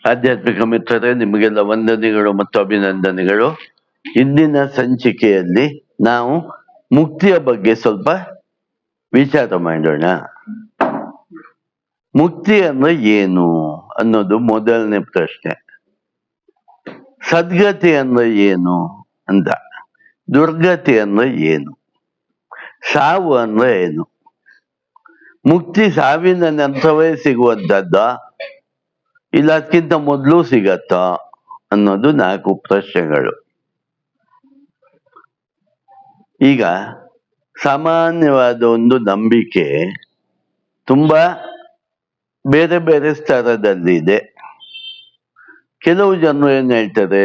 ಆಧ್ಯಾತ್ಮಿಕ ಮಿತ್ರರೇ, ನಿಮಗೆಲ್ಲ ವಂದನೆಗಳು ಮತ್ತು ಅಭಿನಂದನೆಗಳು. ಇಂದಿನ ಸಂಚಿಕೆಯಲ್ಲಿ ನಾವು ಮುಕ್ತಿಯ ಬಗ್ಗೆ ಸ್ವಲ್ಪ ವಿಚಾರ ಮಾಡೋಣ. ಮುಕ್ತಿ ಅಂದ್ರೆ ಏನು ಅನ್ನೋದು ಮೊದಲನೇ ಪ್ರಶ್ನೆ. ಸದ್ಗತಿ ಅಂದ್ರೆ ಏನು ಅಂತ, ದುರ್ಗತಿ ಅಂದ್ರೆ ಏನು, ಸಾವು ಅಂದ್ರೆ ಏನು, ಮುಕ್ತಿ ಸಾವಿನ ನಂತರವೇ ಸಿಗುವಂಥದ್ದ ಇಲ್ಲ ಅದಕ್ಕಿಂತ ಮೊದಲು ಸಿಗತ್ತಾ ಅನ್ನೋದು 4 ಪ್ರಶ್ನೆಗಳು. ಈಗ ಸಾಮಾನ್ಯವಾದ ಒಂದು ನಂಬಿಕೆ ತುಂಬಾ ಬೇರೆ ಬೇರೆ ಸ್ತರದಲ್ಲಿದೆ. ಕೆಲವು ಜನರು ಏನ್ ಹೇಳ್ತಾರೆ,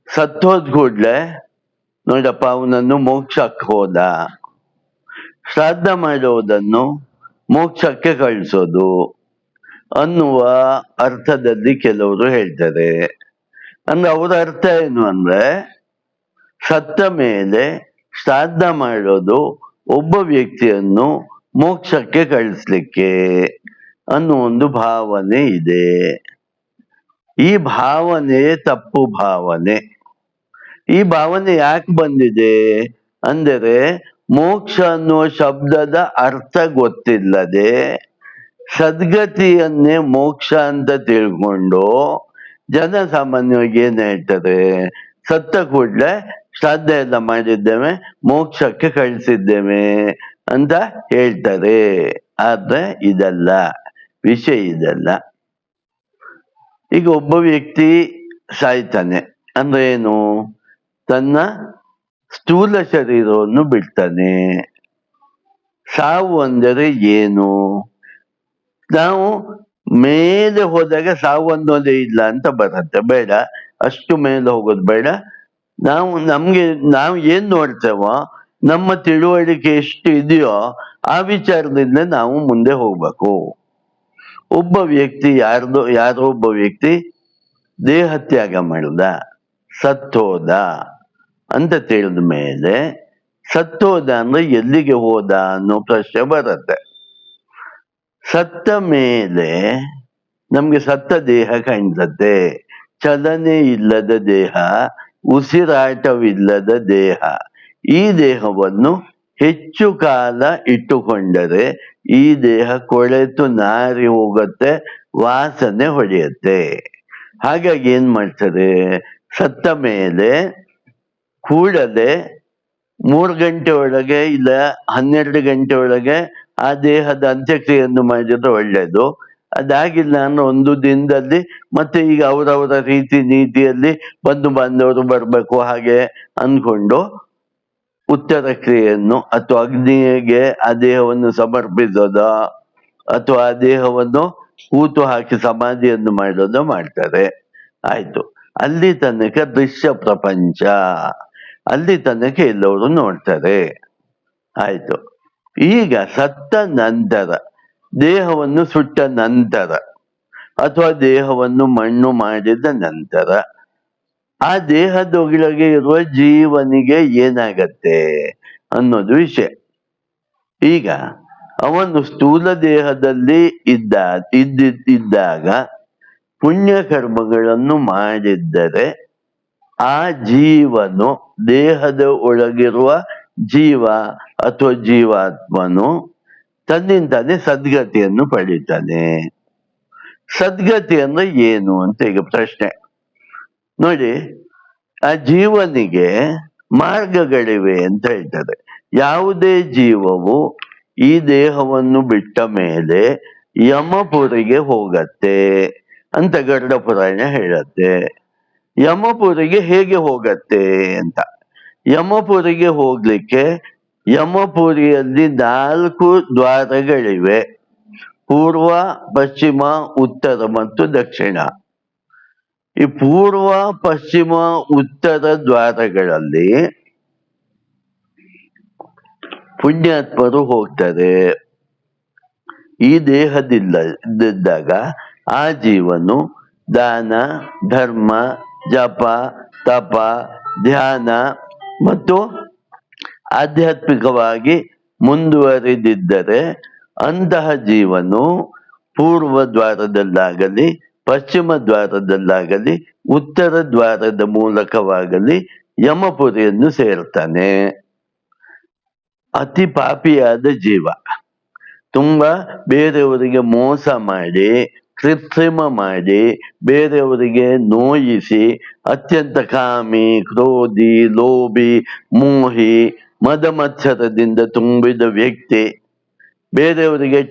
ಸತ್ತೋದ್ ಕೂಡ್ಲೆ ನೋಡಪ್ಪ ಅವನನ್ನು ಮೋಕ್ಷಕ್ಕೆ ಹೋದ, ಶ್ರಾದ್ದ ಮಾಡೋದನ್ನು ಮೋಕ್ಷಕ್ಕೆ ಕಳಿಸೋದು ಅನ್ನುವ ಅರ್ಥದಲ್ಲಿ ಕೆಲವರು ಹೇಳ್ತಾರೆ. ಅಂದ್ರೆ ಅವರ ಅರ್ಥ ಏನು ಅಂದ್ರೆ, ಸತ್ತ ಮೇಲೆ ಶ್ರಾದ್ದ ಮಾಡೋದು ಒಬ್ಬ ವ್ಯಕ್ತಿಯನ್ನು ಮೋಕ್ಷಕ್ಕೆ ಕಳಿಸ್ಲಿಕ್ಕೆ ಅನ್ನೋ ಒಂದು ಭಾವನೆ ಇದೆ. ಈ ಭಾವನೆ ತಪ್ಪು ಭಾವನೆ. ಈ ಭಾವನೆ ಯಾಕೆ ಬಂದಿದೆ ಅಂದರೆ, ಮೋಕ್ಷ ಅನ್ನುವ ಶಬ್ದದ ಅರ್ಥ ಗೊತ್ತಿಲ್ಲದೆ ಸದ್ಗತಿಯನ್ನೇ ಮೋಕ್ಷ ಅಂತ ತಿಳ್ಕೊಂಡು ಜನಸಾಮಾನ್ಯವಾಗಿ ಏನ್ ಹೇಳ್ತಾರೆ, ಸತ್ತ ಕೂಡ್ಲೆ ಶ್ರಾದ್ದ ಎಲ್ಲ ಮಾಡಿದ್ದೇವೆ, ಮೋಕ್ಷಕ್ಕೆ ಕಳಿಸಿದ್ದೇವೆ ಅಂತ ಹೇಳ್ತಾರೆ. ಆದ್ರೆ ಇದಲ್ಲ ವಿಷಯ, ಇದಲ್ಲ. ಈಗ ಒಬ್ಬ ವ್ಯಕ್ತಿ ಸಾಯ್ತಾನೆ ಅಂದ್ರೆ ಏನು, ತನ್ನ ಸ್ಥೂಲ ಶರೀರವನ್ನು ಬಿಡ್ತಾನೆ. ಸಾವು ಅಂದರೆ ಏನು, ನಾವು ಮೇಲೆ ಹೋದಾಗ ಸಾವು ಅನ್ನೋದೇ ಇಲ್ಲ ಅಂತ ಬರುತ್ತೆ. ಬೇಡ, ಅಷ್ಟು ಮೇಲೆ ಹೋಗೋದು ಬೇಡ. ನಾವು ಏನ್ ನೋಡ್ತೇವೋ, ನಮ್ಮ ತಿಳುವಳಿಕೆ ಎಷ್ಟು ಇದೆಯೋ ಆ ವಿಚಾರದಿಂದ ನಾವು ಮುಂದೆ ಹೋಗ್ಬೇಕು. ಒಬ್ಬ ವ್ಯಕ್ತಿ ಯಾರೋ ಒಬ್ಬ ವ್ಯಕ್ತಿ ದೇಹ ತ್ಯಾಗ ಮಾಡಿದ, ಸತ್ತೋದ ಅಂತ ತಿಳಿದ ಮೇಲೆ, ಸತ್ತೋದ ಅಂದ್ರೆ ಎಲ್ಲಿಗೆ ಹೋದ ಅನ್ನೋ ಪ್ರಶ್ನೆ ಬರುತ್ತೆ. ಸತ್ತ ಮೇಲೆ ನಮ್ಗೆ ಸತ್ತ ದೇಹ ಕಾಣಿಸುತ್ತೆ, ಚಲನೆ ಇಲ್ಲದ ದೇಹ, ಉಸಿರಾಟವಿಲ್ಲದ ದೇಹ. ಈ ದೇಹವನ್ನು ಹೆಚ್ಚು ಕಾಲ ಇಟ್ಟುಕೊಂಡರೆ ಈ ದೇಹ ಕೊಳೆತು ನಾರಿ ಹೋಗುತ್ತೆ, ವಾಸನೆ ಹೊಡೆಯುತ್ತೆ. ಹಾಗಾಗಿ ಏನ್ ಮಾಡ್ತಾರೆ, ಸತ್ತ ಮೇಲೆ ಕೂಡಲೇ 3 ಗಂಟೆ ಒಳಗೆ ಇಲ್ಲ 12 ಗಂಟೆ ಒಳಗೆ ಆ ದೇಹದ ಅಂತ್ಯಕ್ರಿಯೆಯನ್ನು ಮಾಡಿದ್ರೆ ಒಳ್ಳೇದು. ಅದಾಗಿಲ್ಲ ಅಂದ್ರೆ 1 ದಿನದಲ್ಲಿ ಮತ್ತೆ ಈಗ ಅವರವರ ರೀತಿ ನೀತಿಯಲ್ಲಿ ಬಂಧು ಬಾಂಧವರು ಬರ್ಬೇಕು ಹಾಗೆ ಅನ್ಕೊಂಡು ಉತ್ತರ ಕ್ರಿಯೆಯನ್ನು ಅಥವಾ ಅಗ್ನಿಗೆ ಆ ದೇಹವನ್ನು ಸಮರ್ಪಿಸೋದ ಅಥವಾ ಆ ದೇಹವನ್ನು ಹೂತು ಹಾಕಿ ಸಮಾಧಿಯನ್ನು ಮಾಡೋದು ಮಾಡ್ತಾರೆ. ಆಯ್ತು, ಅಲ್ಲಿ ತನಕ ದೃಶ್ಯ ಪ್ರಪಂಚ, ಅಲ್ಲಿ ತನಕ ಎಲ್ಲವರು ನೋಡ್ತಾರೆ. ಆಯ್ತು, ಈಗ ಸತ್ತ ನಂತರ, ದೇಹವನ್ನು ಸುಟ್ಟ ನಂತರ ಅಥವಾ ದೇಹವನ್ನು ಮಣ್ಣು ಮಾಡಿದ ನಂತರ ಆ ದೇಹದೊಳಗೆ ಇರುವ ಜೀವನಿಗೆ ಏನಾಗತ್ತೆ ಅನ್ನೋದು ವಿಷಯ. ಈಗ ಅವನು ಸ್ಥೂಲ ದೇಹದಲ್ಲಿ ಇದ್ದಾಗ ಪುಣ್ಯ ಕರ್ಮಗಳನ್ನು ಮಾಡಿದ್ದರೆ ಆ ಜೀವನು, ದೇಹದ ಒಳಗಿರುವ ಜೀವ ಅಥವಾ ಜೀವಾತ್ಮನು ತನ್ನಿಂದಾನೆ ಸದ್ಗತಿಯನ್ನು ಪಡಿತಾನೆ. ಸದ್ಗತಿ ಅಂದ್ರೆ ಏನು ಅಂತ ಈಗ ಪ್ರಶ್ನೆ. ನೋಡಿ, ಆ ಜೀವನಿಗೆ ಮಾರ್ಗಗಳಿವೆ ಅಂತ ಹೇಳ್ತಾರೆ. ಯಾವುದೇ ಜೀವವು ಈ ದೇಹವನ್ನು ಬಿಟ್ಟ ಮೇಲೆ ಯಮಪುರಿಗೆ ಹೋಗತ್ತೆ ಅಂತ ಗರುಡ ಪುರಾಣ ಹೇಳತ್ತೆ. ಯಮಪುರಿಗೆ ಹೇಗೆ ಹೋಗತ್ತೆ ಅಂತ, ಯಮಪುರಿಗೆ ಹೋಗ್ಲಿಕ್ಕೆ ಯಮಪುರಿಯಲ್ಲಿ 4 ದ್ವಾರಗಳಿವೆ: ಪೂರ್ವ, ಪಶ್ಚಿಮ, ಉತ್ತರ ಮತ್ತು ದಕ್ಷಿಣ. ಈ ಪೂರ್ವ, ಪಶ್ಚಿಮ, ಉತ್ತರ ದ್ವಾರಗಳಲ್ಲಿ ಪುಣ್ಯಾತ್ಮರು ಹೋಗ್ತಾರೆ. ಈ ದೇಹದಿದ್ದಾಗ ಆ ಜೀವನು ದಾನ, ಧರ್ಮ, ಜಪ, ತಪ, ಧ್ಯಾನ ಮತ್ತು ಆಧ್ಯಾತ್ಮಿಕವಾಗಿ ಮುಂದುವರಿದಿದ್ದರೆ ಅಂತಹ ಜೀವನು ಪೂರ್ವ ದ್ವಾರದಲ್ಲಾಗಲಿ ಪಶ್ಚಿಮ ದ್ವಾರದಲ್ಲಾಗಲಿ ಉತ್ತರ ದ್ವಾರದ ಮೂಲಕವಾಗಲಿ ಯಮಪುರಿಯನ್ನು ಸೇರ್ತಾನೆ. ಅತಿ ಪಾಪಿಯಾದ ಜೀವ, ತುಂಬಾ ಬೇರೆಯವರಿಗೆ ಮೋಸ ಮಾಡಿ, ಕೃತ್ರಿಮ ಮಾಡಿ, ಬೇರೆಯವರಿಗೆ ನೋಯಿಸಿ, ಅತ್ಯಂತ ಕಾಮಿ, ಕ್ರೋಧಿ, ಲೋಭಿ, ಮೋಹಿ, ಮದಮತ್ಸರದಿಂದ ತುಂಬಿದ ವ್ಯಕ್ತಿ, ಬೇರೆಯವರಿಗೆ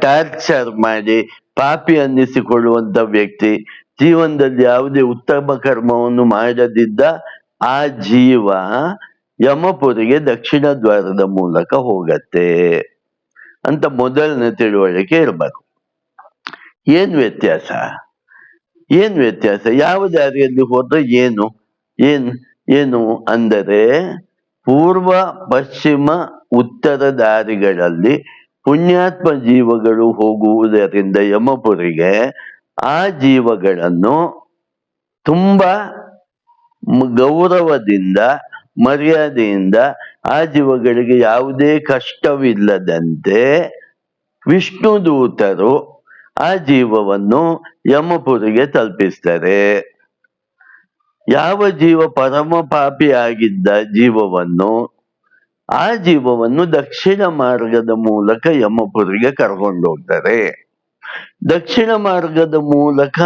ಟಾರ್ಚರ್ ಮಾಡಿ ಪಾಪಿ ಅನ್ನಿಸಿಕೊಳ್ಳುವಂತ ವ್ಯಕ್ತಿ, ಜೀವನದಲ್ಲಿ ಯಾವುದೇ ಉತ್ತಮ ಕರ್ಮವನ್ನು ಮಾಡದಿದ್ದ ಆ ಜೀವ ಯಮಪುರಿಗೆ ದಕ್ಷಿಣ ದ್ವಾರದ ಮೂಲಕ ಹೋಗತ್ತೆ ಅಂತ ಮೊದಲನೇ ತಿಳುವಳಿಕೆ ಇರಬೇಕು. ಏನ್ ವ್ಯತ್ಯಾಸ? ಯಾವ ದಾರಿಯಲ್ಲಿ ಹೋದ್ರೆ ಏನು ಅಂದರೆ, ಪೂರ್ವ, ಪಶ್ಚಿಮ, ಉತ್ತರ ದಾರಿಗಳಲ್ಲಿ ಪುಣ್ಯಾತ್ಮ ಜೀವಗಳು ಹೋಗುವುದರಿಂದ ಯಮಪುರಿಗೆ ಆ ಜೀವಗಳನ್ನು ತುಂಬಾ ಗೌರವದಿಂದ, ಮರ್ಯಾದೆಯಿಂದ, ಆ ಜೀವಗಳಿಗೆ ಯಾವುದೇ ಕಷ್ಟವಿಲ್ಲದಂತೆ ವಿಷ್ಣು ದೂತರು ಆ ಜೀವವನ್ನು ಯಮಪುರಿಗೆ ತಲುಪಿಸ್ತಾರೆ. ಯಾವ ಜೀವ ಪರಮ ಪಾಪಿ ಆಗಿದ್ದ ಆ ಜೀವವನ್ನು ದಕ್ಷಿಣ ಮಾರ್ಗದ ಮೂಲಕ ಯಮಪುರಿಗೆ ಕರ್ಕೊಂಡು ಹೋಗ್ತಾರೆ. ದಕ್ಷಿಣ ಮಾರ್ಗದ ಮೂಲಕ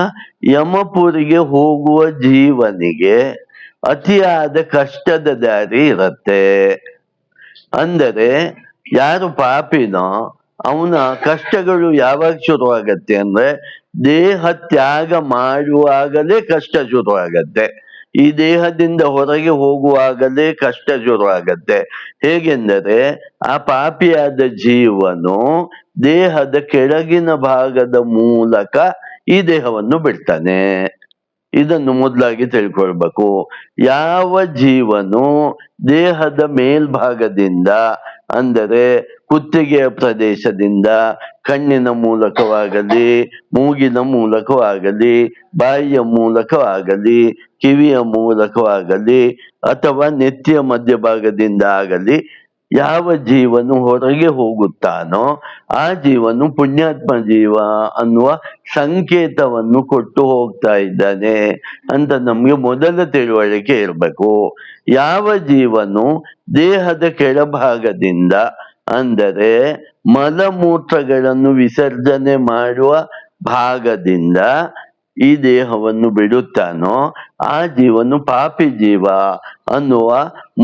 ಯಮಪುರಿಗೆ ಹೋಗುವ ಜೀವನಿಗೆ ಅತಿಯಾದ ಕಷ್ಟದ ದಾರಿ ಇರತ್ತೆ. ಅಂದರೆ ಯಾರು ಪಾಪಿನೋ ಅವನ ಕಷ್ಟಗಳು ಯಾವಾಗ ಶುರುವಾಗತ್ತೆ ಅಂದ್ರೆ, ದೇಹ ತ್ಯಾಗ ಮಾಡುವಾಗಲೇ ಕಷ್ಟ ಶುರುವಾಗತ್ತೆ. ಈ ದೇಹದಿಂದ ಹೊರಗೆ ಹೋಗುವಾಗಲೇ ಕಷ್ಟ ಶುರುವಾಗತ್ತೆ. ಹೇಗೆಂದರೆ, ಆ ಪಾಪಿಯಾದ ಜೀವನು ದೇಹದ ಕೆಳಗಿನ ಭಾಗದ ಮೂಲಕ ಈ ದೇಹವನ್ನು ಬಿಡ್ತಾನೆ. ಇದನ್ನು ಮೊದಲಾಗಿ ತಿಳ್ಕೊಳ್ಬೇಕು. ಯಾವ ಜೀವನು ದೇಹದ ಮೇಲ್ಭಾಗದಿಂದ, ಅಂದರೆ ಕುತ್ತಿಗೆಯ ಪ್ರದೇಶದಿಂದ, ಕಣ್ಣಿನ ಮೂಲಕವಾಗಲಿ, ಮೂಗಿನ ಮೂಲಕವಾಗಲಿ, ಬಾಯಿಯ ಮೂಲಕವಾಗಲಿ, ಕಿವಿಯ ಮೂಲಕವಾಗಲಿ, ಅಥವಾ ನೆತ್ತಿಯ ಮಧ್ಯಭಾಗದಿಂದ ಆಗಲಿ ಯಾವ ಜೀವನು ಹೊರಗೆ ಹೋಗುತ್ತಾನೋ ಆ ಜೀವನು ಪುಣ್ಯಾತ್ಮ ಜೀವ ಅನ್ನುವ ಸಂಕೇತವನ್ನು ಕೊಟ್ಟು ಹೋಗ್ತಾ ಇದ್ದಾನೆ ಅಂತ ನಮ್ಗೆ ಮೊದಲ ತಿಳುವಳಿಕೆ ಇರಬೇಕು. ಯಾವ ಜೀವನು ದೇಹದ ಕೆಳಭಾಗದಿಂದ, ಅಂದರೆ ಮಲಮೂತ್ರಗಳನ್ನು ವಿಸರ್ಜನೆ ಮಾಡುವ ಭಾಗದಿಂದ ಈ ದೇಹವನ್ನು ಬಿಡುತ್ತಾನೋ ಆ ಜೀವನು ಪಾಪಿ ಜೀವ ಅನ್ನುವ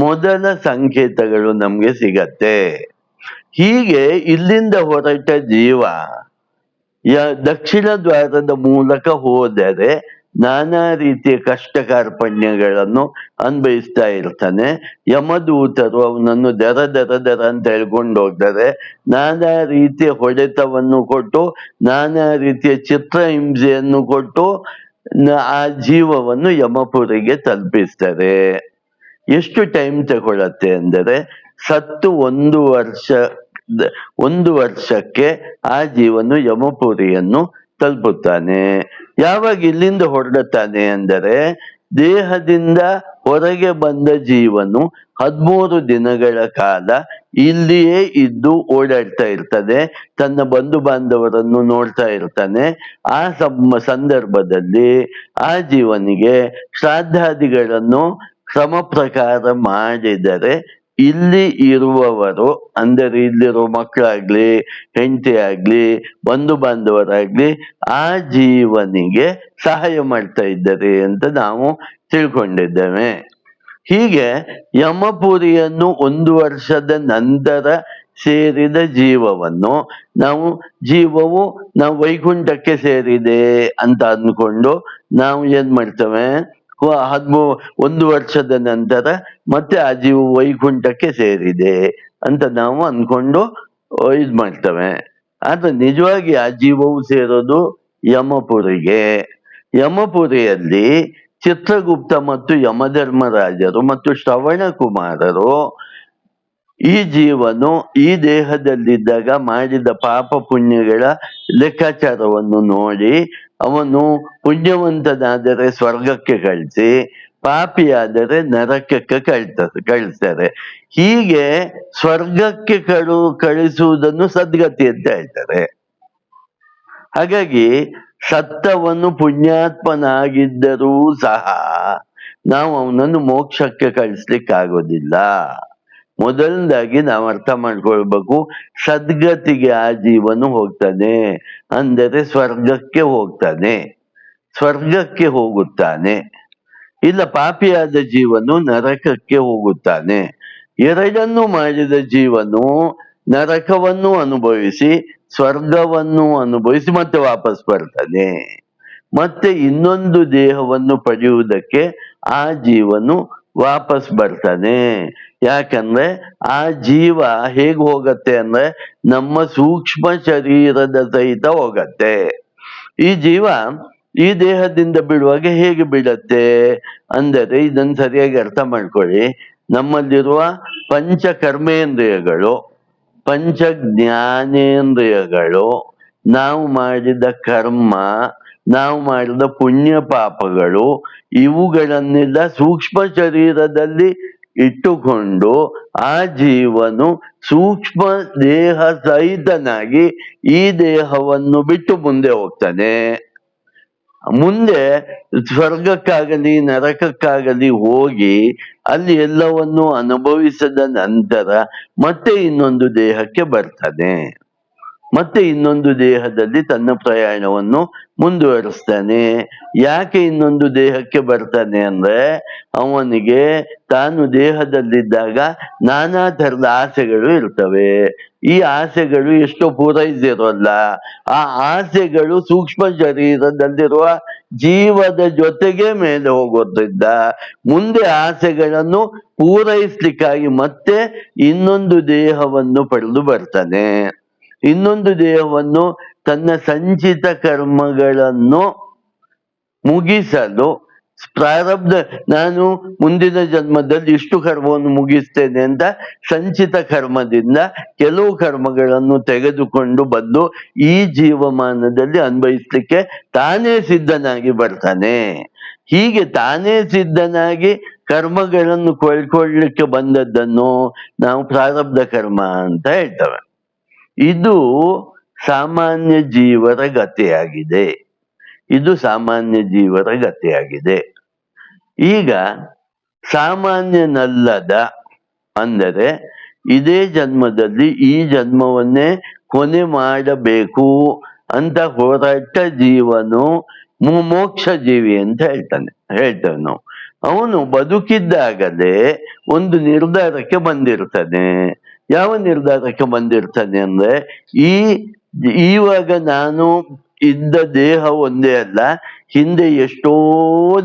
ಮೊದಲ ಸಂಕೇತಗಳು ನಮ್ಗೆ ಸಿಗತ್ತೆ. ಹೀಗೆ ಇಲ್ಲಿಂದ ಹೊರಟ ಜೀವ ದಕ್ಷಿಣ ದ್ವಾರದ ಮೂಲಕ ಹೋದರೆ ನಾನಾ ರೀತಿಯ ಕಷ್ಟ ಕಾರ್ಪಣ್ಯಗಳನ್ನು ಅನ್ಭವಿಸ್ತಾ ಇರ್ತಾನೆ. ಯಮದೂತರು ಅವನನ್ನು ದರ ಅಂತ ಹೇಳ್ಕೊಂಡು ಹೋಗ್ತಾರೆ. ನಾನಾ ರೀತಿಯ ಹೊಡೆತವನ್ನು ಕೊಟ್ಟು, ನಾನಾ ರೀತಿಯ ಚಿತ್ರಹಿಂಸೆಯನ್ನು ಕೊಟ್ಟು ಆ ಜೀವವನ್ನು ಯಮಪುರಿಗೆ ತಲುಪಿಸ್ತಾರೆ. ಎಷ್ಟು ಟೈಮ್ ತಗೊಳತ್ತೆ ಅಂದರೆ, ಸತ್ತು 1 ವರ್ಷಕ್ಕೆ ಆ ಜೀವನು ಯಮಪುರಿಯನ್ನು ತಲುಪುತ್ತಾನೆ. ಯಾವಾಗ ಇಲ್ಲಿಂದ ಹೊರಡುತ್ತಾನೆ ಅಂದರೆ, ದೇಹದಿಂದ ಹೊರಗೆ ಬಂದ ಜೀವನು 13 ದಿನಗಳ ಕಾಲ ಇಲ್ಲಿಯೇ ಇದ್ದು ಓಡಾಡ್ತಾ ಇರ್ತದೆ, ತನ್ನ ಬಂಧು ಬಾಂಧವರನ್ನು ನೋಡ್ತಾ ಇರ್ತಾನೆ. ಆ ಸಂದರ್ಭದಲ್ಲಿ ಆ ಜೀವನಿಗೆ ಶ್ರಾದ್ದಾದಿಗಳನ್ನು ಕ್ರಮ ಪ್ರಕಾರ ಮಾಡಿದರೆ ಇಲ್ಲಿ ಇರುವವರು, ಅಂದರೆ ಇಲ್ಲಿರುವ ಮಕ್ಕಳಾಗ್ಲಿ, ಹೆಂಡತಿ ಆಗ್ಲಿ, ಬಂಧು ಬಾಂಧವರಾಗ್ಲಿ ಆ ಜೀವನಿಗೆ ಸಹಾಯ ಮಾಡ್ತಾ ಇದ್ದಾರೆ ಅಂತ ನಾವು ತಿಳ್ಕೊಂಡಿದ್ದೇವೆ. ಹೀಗೆ ಯಮಪುರಿಯನ್ನು 1 ವರ್ಷದ ನಂತರ ಸೇರಿದ ಜೀವವನ್ನು ಜೀವವು ನಾವು ವೈಕುಂಠಕ್ಕೆ ಸೇರಿದೆ ಅಂತ ಅಂದ್ಕೊಂಡು ನಾವು ಏನ್ ಮಾಡ್ತೇವೆ, 1 ವರ್ಷದ ನಂತರ ಮತ್ತೆ ಆ ಜೀವ ವೈಕುಂಠಕ್ಕೆ ಸೇರಿದೆ ಅಂತ ನಾವು ಅನ್ಕೊಂಡು ಇದ್ ಮಾಡ್ತೇವೆ. ಆದ್ರೆ ನಿಜವಾಗಿ ಆ ಜೀವವು ಸೇರೋದು ಯಮಪುರಿಗೆ. ಯಮಪುರಿಯಲ್ಲಿ ಚಿತ್ರಗುಪ್ತ ಮತ್ತು ಯಮಧರ್ಮರಾಜರು ಮತ್ತು ಶ್ರವಣ ಕುಮಾರರು ಈ ಜೀವನು ಈ ದೇಹದಲ್ಲಿದ್ದಾಗ ಮಾಡಿದ ಪಾಪ ಪುಣ್ಯಗಳ ಲೆಕ್ಕಾಚಾರವನ್ನು ನೋಡಿ ಅವನು ಪುಣ್ಯವಂತನಾದರೆ ಸ್ವರ್ಗಕ್ಕೆ ಕಳಿಸಿ, ಪಾಪಿಯಾದರೆ ನರಕಕ್ಕೆ ಕಳಿಸ್ತಾರೆ. ಹೀಗೆ ಸ್ವರ್ಗಕ್ಕೆ ಕಳಿಸುವುದನ್ನು ಸದ್ಗತಿ ಅಂತ ಹೇಳ್ತಾರೆ. ಹಾಗಾಗಿ ಸತ್ತವನು ಪುಣ್ಯಾತ್ಮನಾಗಿದ್ದರೂ ಸಹ ನಾವು ಅವನನ್ನು ಮೋಕ್ಷಕ್ಕೆ ಕಳಿಸ್ಲಿಕ್ಕಾಗೋದಿಲ್ಲ. ಮೊದಲನೇದಾಗಿ ನಾವು ಅರ್ಥ ಮಾಡ್ಕೊಳ್ಬೇಕು, ಸದ್ಗತಿಗೆ ಆ ಜೀವನು ಹೋಗ್ತಾನೆ, ಅಂದರೆ ಸ್ವರ್ಗಕ್ಕೆ ಹೋಗ್ತಾನೆ, ಸ್ವರ್ಗಕ್ಕೆ ಹೋಗುತ್ತಾನೆ. ಇಲ್ಲ, ಪಾಪಿಯಾದ ಜೀವನು ನರಕಕ್ಕೆ ಹೋಗುತ್ತಾನೆ. ಎರಡನ್ನು ಮಾಡಿದ ಜೀವನು ನರಕವನ್ನು ಅನುಭವಿಸಿ ಸ್ವರ್ಗವನ್ನು ಅನುಭವಿಸಿ ಮತ್ತೆ ವಾಪಸ್ ಬರ್ತಾನೆ. ಮತ್ತೆ ಇನ್ನೊಂದು ದೇಹವನ್ನು ಪಡೆಯುವುದಕ್ಕೆ ಆ ಜೀವನು ವಾಪಸ್ ಬರ್ತಾನೆ. ಯಾಕಂದ್ರೆ ಆ ಜೀವ ಹೇಗೆ ಹೋಗತ್ತೆ ಅಂದ್ರೆ ನಮ್ಮ ಸೂಕ್ಷ್ಮ ಶರೀರದ ಸಹಿತ ಹೋಗತ್ತೆ. ಈ ಜೀವ ಈ ದೇಹದಿಂದ ಬಿಡುವಾಗ ಹೇಗೆ ಬಿಡತ್ತೆ ಅಂದರೆ, ಇದನ್ನು ಸರಿಯಾಗಿ ಅರ್ಥ ಮಾಡ್ಕೊಳ್ಳಿ. ನಮ್ಮಲ್ಲಿರುವ ಪಂಚ ಕರ್ಮೇಂದ್ರಿಯಗಳು, ಪಂಚ ಜ್ಞಾನೇಂದ್ರಿಯಗಳು, ನಾವು ಮಾಡಿದ ಕರ್ಮ, ನಾವು ಮಾಡಿದ ಪುಣ್ಯ ಪಾಪಗಳು, ಇವುಗಳನ್ನೆಲ್ಲ ಸೂಕ್ಷ್ಮ ಶರೀರದಲ್ಲಿ ಇಟ್ಟುಕೊಂಡು ಆ ಜೀವನು ಸೂಕ್ಷ್ಮ ದೇಹ ಸಹಿತನಾಗಿ ಈ ದೇಹವನ್ನು ಬಿಟ್ಟು ಮುಂದೆ ಹೋಗ್ತಾನೆ. ಮುಂದೆ ಸ್ವರ್ಗಕ್ಕಾಗಲಿ ನರಕಕ್ಕಾಗಲಿ ಹೋಗಿ ಅಲ್ಲಿ ಎಲ್ಲವನ್ನು ಅನುಭವಿಸಿದ ನಂತರ ಮತ್ತೆ ಇನ್ನೊಂದು ದೇಹಕ್ಕೆ ಬರ್ತಾನೆ. ಮತ್ತೆ ಇನ್ನೊಂದು ದೇಹದಲ್ಲಿ ತನ್ನ ಪ್ರಯಾಣವನ್ನು ಮುಂದುವರಿಸ್ತಾನೆ. ಯಾಕೆ ಇನ್ನೊಂದು ದೇಹಕ್ಕೆ ಬರ್ತಾನೆ ಅಂದ್ರೆ, ಅವನಿಗೆ ತಾನು ದೇಹದಲ್ಲಿದ್ದಾಗ ನಾನಾ ಥರದ ಆಸೆಗಳು ಇರ್ತವೆ. ಈ ಆಸೆಗಳು ಎಷ್ಟೋ ಪೂರೈಸಿರೋಲ್ಲ. ಆ ಆಸೆಗಳು ಸೂಕ್ಷ್ಮ ಶರೀರದಲ್ಲಿರುವ ಜೀವದ ಜೊತೆಗೆ ಮೇಲೆ ಹೋಗೋದ್ರಿಂದ ಮುಂದೆ ಆಸೆಗಳನ್ನು ಪೂರೈಸ್ಲಿಕ್ಕಾಗಿ ಮತ್ತೆ ಇನ್ನೊಂದು ದೇಹವನ್ನು ಪಡೆದು ಬರ್ತಾನೆ. ಇನ್ನೊಂದು ದೇಹವನ್ನು ತನ್ನ ಸಂಚಿತ ಕರ್ಮಗಳನ್ನು ಮುಗಿಸಲು ಪ್ರಾರಬ್ಧ, ನಾನು ಮುಂದಿನ ಜನ್ಮದಲ್ಲಿ ಇಷ್ಟು ಕರ್ಮವನ್ನು ಮುಗಿಸ್ತೇನೆ ಅಂತ ಸಂಚಿತ ಕರ್ಮದಿಂದ ಕೆಲವು ಕರ್ಮಗಳನ್ನು ತೆಗೆದುಕೊಂಡು ಬಂದು ಈ ಜೀವಮಾನದಲ್ಲಿ ಅನ್ವಯಿಸ್ಲಿಕ್ಕೆ ತಾನೇ ಸಿದ್ಧನಾಗಿ ಬರ್ತಾನೆ. ಹೀಗೆ ತಾನೇ ಸಿದ್ಧನಾಗಿ ಕರ್ಮಗಳನ್ನು ಕೊಳ್ಕೊಳ್ಳಿಕ್ಕೆ ಬಂದದ್ದನ್ನು ನಾವು ಪ್ರಾರಬ್ಧ ಕರ್ಮ ಅಂತ ಹೇಳ್ತೇವೆ. ಇದು ಸಾಮಾನ್ಯ ಜೀವರ ಗತಿಯಾಗಿದೆ. ಇದು ಸಾಮಾನ್ಯ ಜೀವರ ಗತಿಯಾಗಿದೆ. ಈಗ ಸಾಮಾನ್ಯನಲ್ಲದ, ಅಂದರೆ ಇದೇ ಜನ್ಮದಲ್ಲಿ ಈ ಜನ್ಮವನ್ನೇ ಕೊನೆ ಮಾಡಬೇಕು ಅಂತ ಹೋರಾಟ ಜೀವನು ಮೋಕ್ಷ ಜೀವಿ ಅಂತ ಹೇಳ್ತೇವೆ ನಾವು. ಅವನು ಬದುಕಿದ್ದಾಗಲೇ ಒಂದು ನಿರ್ಧಾರಕ್ಕೆ ಬಂದಿರ್ತಾನೆ. ಯಾವ ನಿರ್ಧಾರಕ್ಕೆ ಬಂದಿರ್ತಾನೆ ಅಂದ್ರೆ, ಇವಾಗ ನಾನು ಇದ್ದ ದೇಹ ಒಂದೇ ಅಲ್ಲ, ಹಿಂದೆ ಎಷ್ಟೋ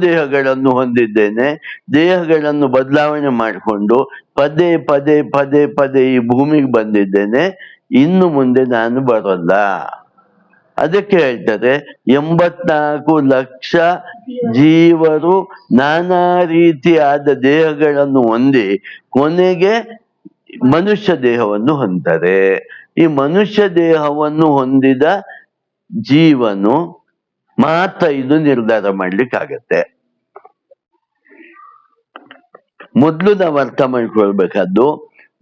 ದೇಹಗಳನ್ನು ಹೊಂದಿದ್ದೇನೆ. ದೇಹಗಳನ್ನು ಬದಲಾವಣೆ ಮಾಡಿಕೊಂಡು ಪದೇ ಪದೇ ಪದೇ ಪದೇ ಈ ಭೂಮಿಗೆ ಬಂದಿದ್ದೇನೆ. ಇನ್ನು ಮುಂದೆ ನಾನು ಬರೋಲ್ಲ. ಅದಕ್ಕೆ ಹೇಳ್ತಾರೆ, 84 ಲಕ್ಷ ಜೀವರು ನಾನಾ ರೀತಿಯಾದ ದೇಹಗಳನ್ನು ಹೊಂದಿ ಕೊನೆಗೆ ಮನುಷ್ಯ ದೇಹವನ್ನು ಹೊಂದ್ತಾರೆ. ಈ ಮನುಷ್ಯ ದೇಹವನ್ನು ಹೊಂದಿದ ಜೀವನು ಮಾತ್ರ ಇದು ನಿರ್ಧಾರ ಮಾಡ್ಲಿಕ್ಕಾಗತ್ತೆ. ಮೊದಲು ನಾವು ಅರ್ಥ ಮಾಡ್ಕೊಳ್ಬೇಕಾದ್ದು,